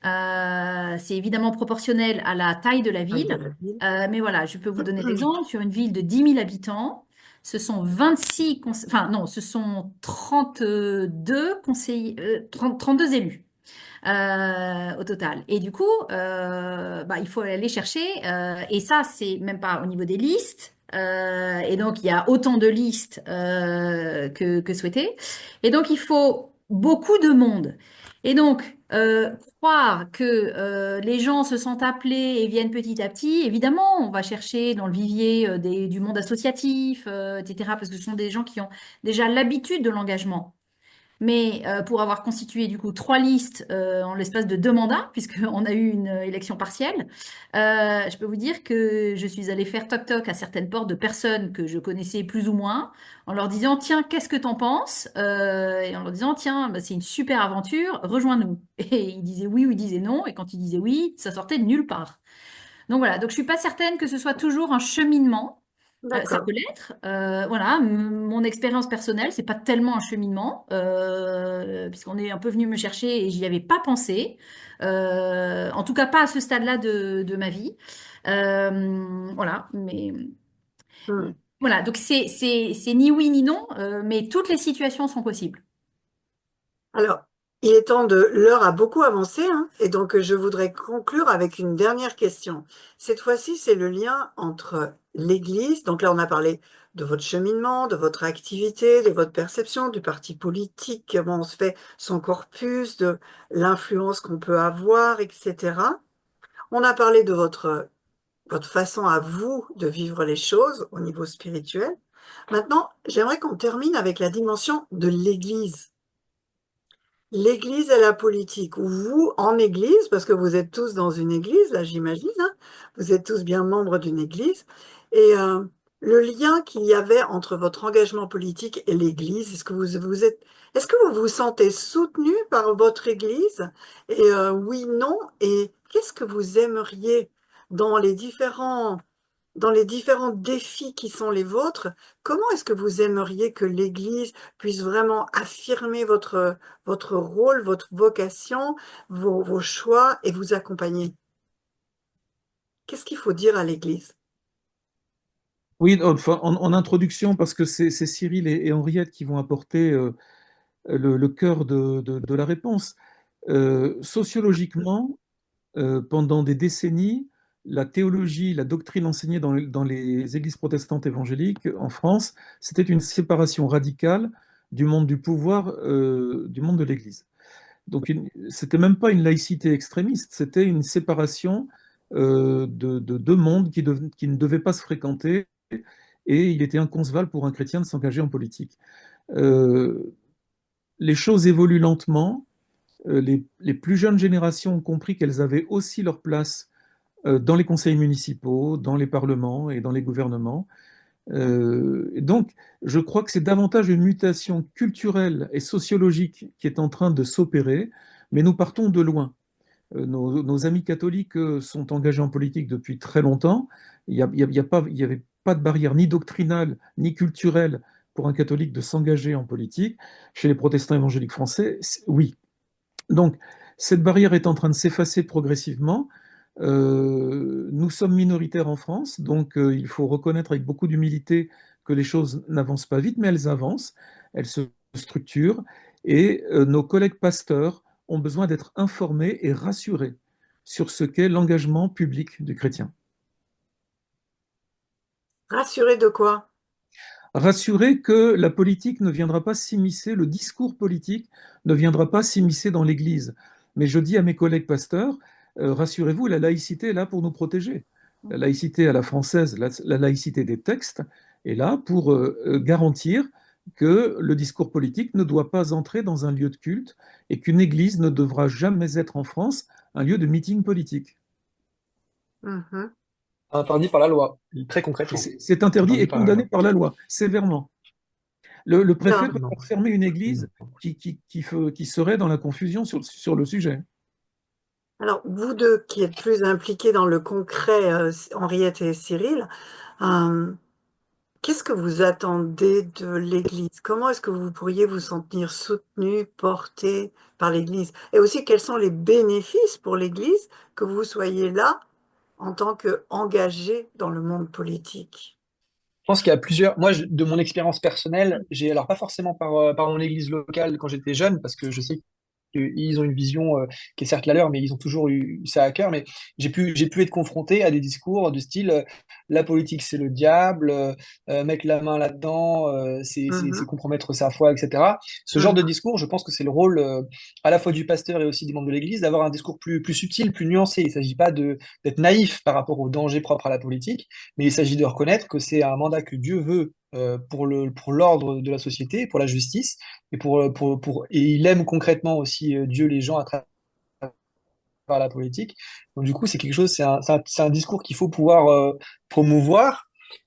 C'est évidemment proportionnel à la taille de la Taille de ville. la ville. Mais voilà, je peux vous donner l'exemple. Sur une ville de 10 000 habitants, ce sont 26, enfin non, ce sont 32 conseillers, 32 élus au total. Et du coup, bah, il faut aller chercher, et ça, c'est même pas au niveau des listes. Et donc, il y a autant de listes que souhaité. Et donc, il faut beaucoup de monde. Et donc, croire que les gens se sentent appelés et viennent petit à petit, évidemment, on va chercher dans le vivier du monde associatif, etc., parce que ce sont des gens qui ont déjà l'habitude de l'engagement. Mais pour avoir constitué du coup 3 listes en l'espace de 2 mandats, puisqu'on a eu une élection partielle, je peux vous dire que je suis allée faire toc-toc à certaines portes de personnes que je connaissais plus ou moins, en leur disant, tiens, qu'est-ce que t'en penses? Et en leur disant, tiens, bah, c'est une super aventure, rejoins-nous. Et ils disaient oui ou ils disaient non, et quand ils disaient oui, ça sortait de nulle part. Donc voilà, donc je suis pas certaine que ce soit toujours un cheminement. Ça D'accord. peut l'être. Voilà, mon expérience personnelle, c'est pas tellement un cheminement, puisqu'on est un peu venu me chercher et j'y avais pas pensé. En tout cas, pas à ce stade-là de ma vie. Voilà, mais Hmm. voilà, donc c'est ni oui ni non, mais toutes les situations sont possibles. Alors, il est temps de... L'heure a beaucoup avancé, hein, et donc je voudrais conclure avec une dernière question. Cette fois-ci, c'est le lien entre l'Église, donc là on a parlé de votre cheminement, de votre activité, de votre perception, du parti politique, comment on se fait son corpus, de l'influence qu'on peut avoir, etc. On a parlé de votre façon à vous de vivre les choses au niveau spirituel. Maintenant, j'aimerais qu'on termine avec la dimension de l'Église. L'Église et la politique, ou vous en Église, parce que vous êtes tous dans une Église, là j'imagine, hein, vous êtes tous bien membres d'une Église, et le lien qu'il y avait entre votre engagement politique et l'Église, est-ce que vous vous sentez soutenu par votre Église? Et oui, non, et qu'est-ce que vous aimeriez dans dans les différents défis qui sont les vôtres, comment est-ce que vous aimeriez que l'Église puisse vraiment affirmer votre rôle, votre vocation, vos choix et vous accompagner? Qu'est-ce qu'il faut dire à l'Église? Oui, enfin, en introduction, parce que c'est Cyril et Henriette qui vont apporter le cœur de la réponse. Sociologiquement, pendant des décennies, la théologie, la doctrine enseignée dans les églises protestantes évangéliques en France, c'était une séparation radicale du monde du pouvoir, du monde de l'Église. Donc, c'était même pas une laïcité extrémiste, c'était une séparation de deux mondes qui ne devaient pas se fréquenter, et il était inconcevable pour un chrétien de s'engager en politique. Euh, les choses évoluent lentement. Les plus jeunes générations ont compris qu'elles avaient aussi leur place dans les conseils municipaux, dans les parlements et dans les gouvernements. Et donc, je crois que c'est davantage une mutation culturelle et sociologique qui est en train de s'opérer, mais nous partons de loin. Nos amis catholiques sont engagés en politique depuis très longtemps. Il y avait pas de barrière ni doctrinale ni culturelle pour un catholique de s'engager en politique. Chez les protestants évangéliques français, oui. Donc, cette barrière est en train de s'effacer progressivement. Nous sommes minoritaires en France, donc il faut reconnaître avec beaucoup d'humilité que les choses n'avancent pas vite, mais elles avancent, elles se structurent, et nos collègues pasteurs ont besoin d'être informés et rassurés sur ce qu'est l'engagement public du chrétien. Rassuré de quoi? Rassurés que la politique ne viendra pas s'immiscer, le discours politique ne viendra pas s'immiscer dans l'Église. Mais je dis à mes collègues pasteurs, rassurez-vous, la laïcité est là pour nous protéger. La laïcité à la française, la laïcité des textes, est là pour garantir que le discours politique ne doit pas entrer dans un lieu de culte et qu'une église ne devra jamais être en France un lieu de meeting politique. Mhm. Interdit par la loi, très Et concrètement. c'est interdit Interdit et par la condamné loi. par la loi, sévèrement. Le préfet Alors, peut faire fermer une église qui serait dans la confusion sur le sujet. alors, vous deux qui êtes plus impliqués dans le concret, Henriette et Cyril, euh, qu'est-ce que vous attendez de l'Église? Comment est-ce que vous pourriez vous sentir soutenu, porté par l'Église? Et aussi, quels sont les bénéfices pour l'Église que vous soyez là en tant qu'engagé dans le monde politique? Je pense qu'il y a plusieurs. Moi, de mon expérience personnelle, j'ai alors pas forcément par mon église locale quand j'étais jeune, parce que je sais qu'ils ont une vision qui est certes la leur, mais ils ont toujours eu ça à cœur. Mais j'ai pu être confronté à des discours de style la politique c'est le diable, mettre la main là-dedans, c'est Mhm, compromettre sa foi, etc. Ce genre de mhm, discours, je pense que c'est le rôle à la fois du pasteur et aussi des membres de l'Église d'avoir un discours plus subtil, plus nuancé. Il ne s'agit pas d'être naïf par rapport aux dangers propres à la politique, mais il s'agit de reconnaître que c'est un mandat que Dieu veut pour l'ordre de la société, pour la justice, et et il aime concrètement aussi Dieu, les gens à travers la politique. Donc du coup, c'est quelque chose, c'est un discours qu'il faut pouvoir promouvoir.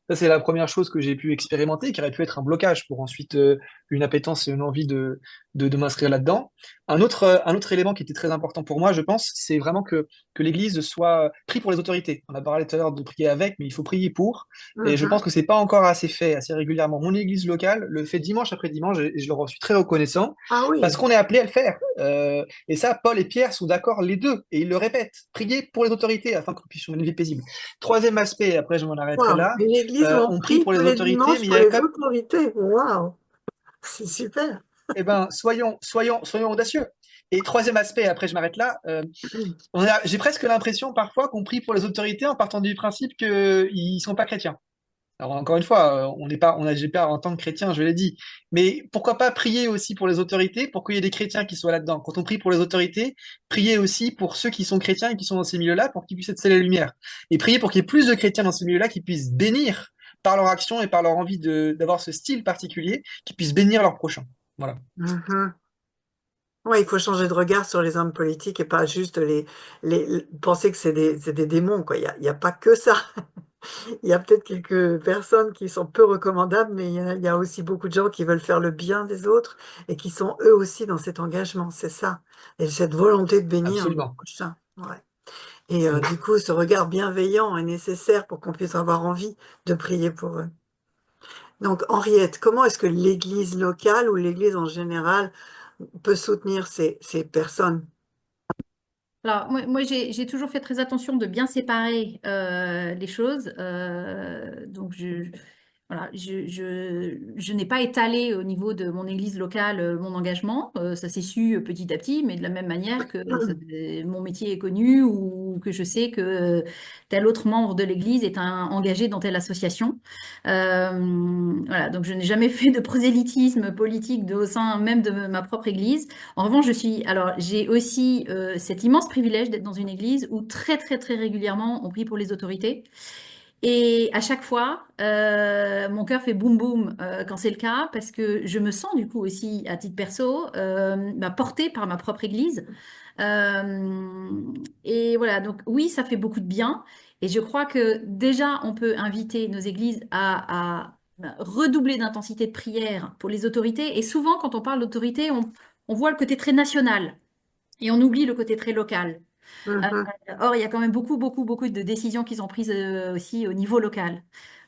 Ça, c'est la première chose que j'ai pu expérimenter, qui aurait pu être un blocage pour ensuite une appétence et une envie de m'inscrire là-dedans. Un autre élément qui était très important pour moi, je pense, c'est vraiment que l'Église soit prise pour les autorités. On a parlé tout à l'heure de prier avec, mais il faut prier pour. Et je pense Mhm. que c'est pas encore assez fait, assez régulièrement. Mon Église locale le fait dimanche après dimanche, et je leur suis très reconnaissant, Ah parce oui, qu'on est appelé à le faire. Et ça, Paul et Pierre sont d'accord les deux, et ils le répètent. Priez pour les autorités afin qu'on puisse mener une vie paisible. Troisième aspect, et après je m'en arrêterai waouh. là, L'église où on on prie prie pour tous les les autorités, dimanches mais il y pour a les comme, autorités. Waouh, c'est super. eh ben, soyons audacieux. Et troisième aspect, et après je m'arrête là, j'ai presque l'impression parfois qu'on prie pour les autorités en partant du principe qu'ils ne sont pas chrétiens. Alors encore une fois, j'ai pas en tant que chrétien, je l'ai dit, mais pourquoi pas prier aussi pour les autorités, pour qu'il y ait des chrétiens qui soient là-dedans. Quand on prie pour les autorités, prier aussi pour ceux qui sont chrétiens et qui sont dans ces milieux-là, pour qu'ils puissent être scellés la lumière. Et prier pour qu'il y ait plus de chrétiens dans ces milieux-là qui puissent bénir par leur action et par leur envie d'avoir ce style particulier, qui puissent bénir leurs prochains. Voilà. Mhm. Ouais, il faut changer de regard sur les hommes politiques et pas juste penser que c'est des démons, quoi. Il y a pas que ça. Il y a peut-être quelques personnes qui sont peu recommandables, mais il y a aussi beaucoup de gens qui veulent faire le bien des autres et qui sont eux aussi dans cet engagement, c'est ça. Et cette volonté de bénir le Absolument. prochain. Ouais. Et Mm. du coup, ce regard bienveillant est nécessaire pour qu'on puisse avoir envie de prier pour eux. Donc, Henriette, comment est-ce que l'Église locale ou l'Église en général peut soutenir ces personnes? Alors, moi j'ai toujours fait très attention de bien séparer les choses. Donc, voilà, je n'ai pas étalé au niveau de mon église locale mon engagement. Ça s'est su petit à petit, mais de la même manière que mon métier est connu ou que je sais que tel autre membre de l'église est engagé dans telle association. Voilà, donc je n'ai jamais fait de prosélytisme politique au sein même de ma propre église. En revanche, alors j'ai aussi cet immense privilège d'être dans une église où très très très régulièrement on prie pour les autorités. Et à chaque fois, mon cœur fait boum boum quand c'est le cas, parce que je me sens du coup aussi, à titre perso, portée par ma propre église. Euh, et voilà, donc oui, ça fait beaucoup de bien. Et je crois que déjà, on peut inviter nos églises à redoubler d'intensité de prière pour les autorités. Et souvent, quand on parle d'autorité, on voit le côté très national et on oublie le côté très local. Euh, Mhm. Or, il y a quand même beaucoup, beaucoup, beaucoup de décisions qui sont prises aussi au niveau local.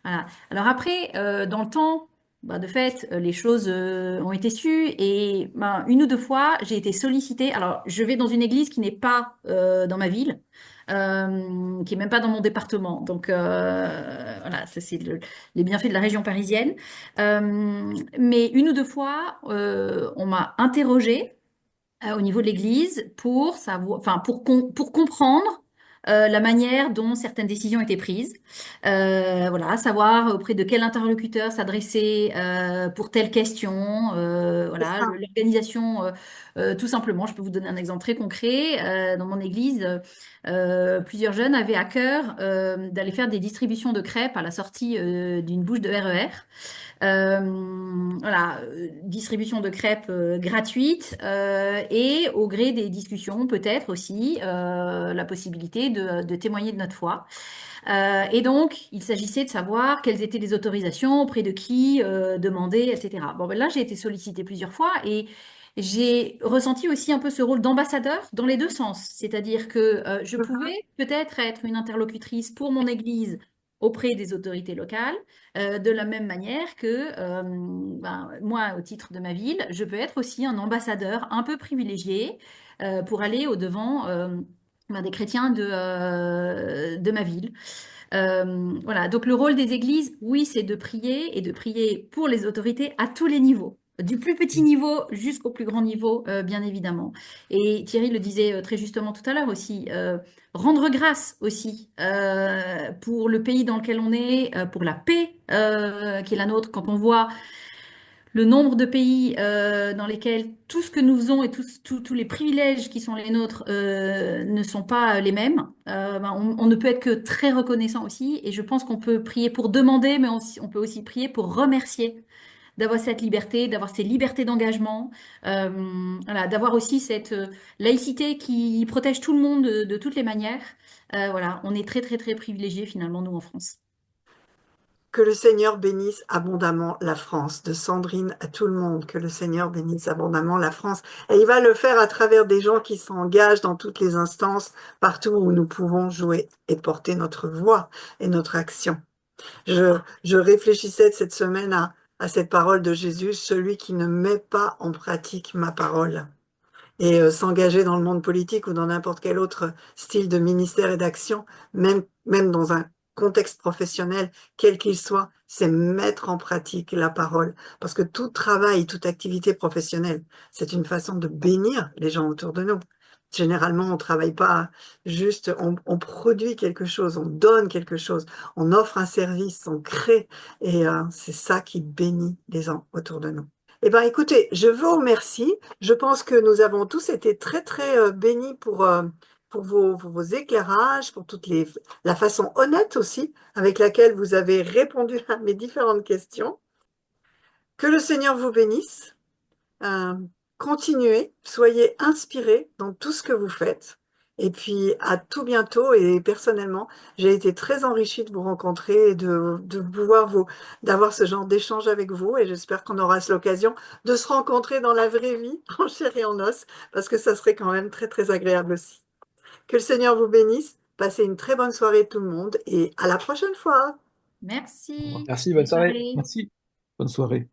Voilà. Alors après, dans le temps, de fait, les choses ont été sues et une ou deux fois, j'ai été sollicitée. Alors, je vais dans une église qui n'est pas dans ma ville, qui est même pas dans mon département. Donc, voilà, ça c'est les bienfaits de la région parisienne. Mais une ou deux fois, on m'a interrogée au niveau de l'Église pour savoir, enfin pour comprendre la manière dont certaines décisions étaient prises. Voilà, savoir auprès de quel interlocuteur s'adresser pour telle question. C'est Voilà, ça. l'organisation, tout simplement. Je peux vous donner un exemple très concret. Dans mon église, plusieurs jeunes avaient à cœur d'aller faire des distributions de crêpes à la sortie d'une bouche de RER. Voilà, distribution de crêpes gratuite et au gré des discussions, peut-être aussi la possibilité de témoigner de notre foi. Et donc, il s'agissait de savoir quelles étaient les autorisations, auprès de qui demander, etc. Bon, ben là, j'ai été sollicitée plusieurs fois et j'ai ressenti aussi un peu ce rôle d'ambassadeur dans les deux sens. C'est-à-dire que je Mhm. pouvais peut-être être une interlocutrice pour mon église auprès des autorités locales, de la même manière que moi, au titre de ma ville, je peux être aussi un ambassadeur un peu privilégié pour aller au-devant des chrétiens de ma ville. Voilà, donc le rôle des églises, oui, c'est de prier et de prier pour les autorités à tous les niveaux. Du plus petit niveau jusqu'au plus grand niveau, bien évidemment. Et Thierry le disait très justement tout à l'heure aussi, rendre grâce aussi pour le pays dans lequel on est, pour la paix qui est la nôtre, quand on voit le nombre de pays dans lesquels tout ce que nous faisons et tous les privilèges qui sont les nôtres ne sont pas les mêmes, ben, on ne peut être que très reconnaissant aussi. Et je pense qu'on peut prier pour demander, mais on peut aussi prier pour remercier d'avoir cette liberté, d'avoir ces libertés d'engagement, euh, voilà, d'avoir aussi cette laïcité qui protège tout le monde de toutes les manières. Voilà, on est très, très, très privilégiés finalement, nous, en France. Que le Seigneur bénisse abondamment la France, de Sandrine à tout le monde, que le Seigneur bénisse abondamment la France. Et il va le faire à travers des gens qui s'engagent dans toutes les instances, partout où nous pouvons jouer et porter notre voix et notre action. Je réfléchissais cette semaine à cette parole de Jésus, celui qui ne met pas en pratique ma parole. Et s'engager dans le monde politique ou dans n'importe quel autre style de ministère et d'action, même dans un contexte professionnel, quel qu'il soit, c'est mettre en pratique la parole. Parce que tout travail, toute activité professionnelle, c'est une façon de bénir les gens autour de nous. Généralement, on ne travaille pas juste, on produit quelque chose, on donne quelque chose, on offre un service, on crée, et c'est ça qui bénit les gens autour de nous. Eh bien, écoutez, je vous remercie. Je pense que nous avons tous été très, très bénis pour vos éclairages, pour la façon honnête aussi avec laquelle vous avez répondu à mes différentes questions. Que le Seigneur vous bénisse. Euh, Continuez, soyez inspirés dans tout ce que vous faites. Et puis, à tout bientôt. Et personnellement, j'ai été très enrichie de vous rencontrer et de pouvoir d'avoir ce genre d'échange avec vous. Et j'espère qu'on aura l'occasion de se rencontrer dans la vraie vie, en chair et en os, parce que ça serait quand même très, très agréable aussi. Que le Seigneur vous bénisse. Passez une très bonne soirée tout le monde et à la prochaine fois. Merci. Merci, bonne Bonne soirée. soirée. Merci. Bonne soirée.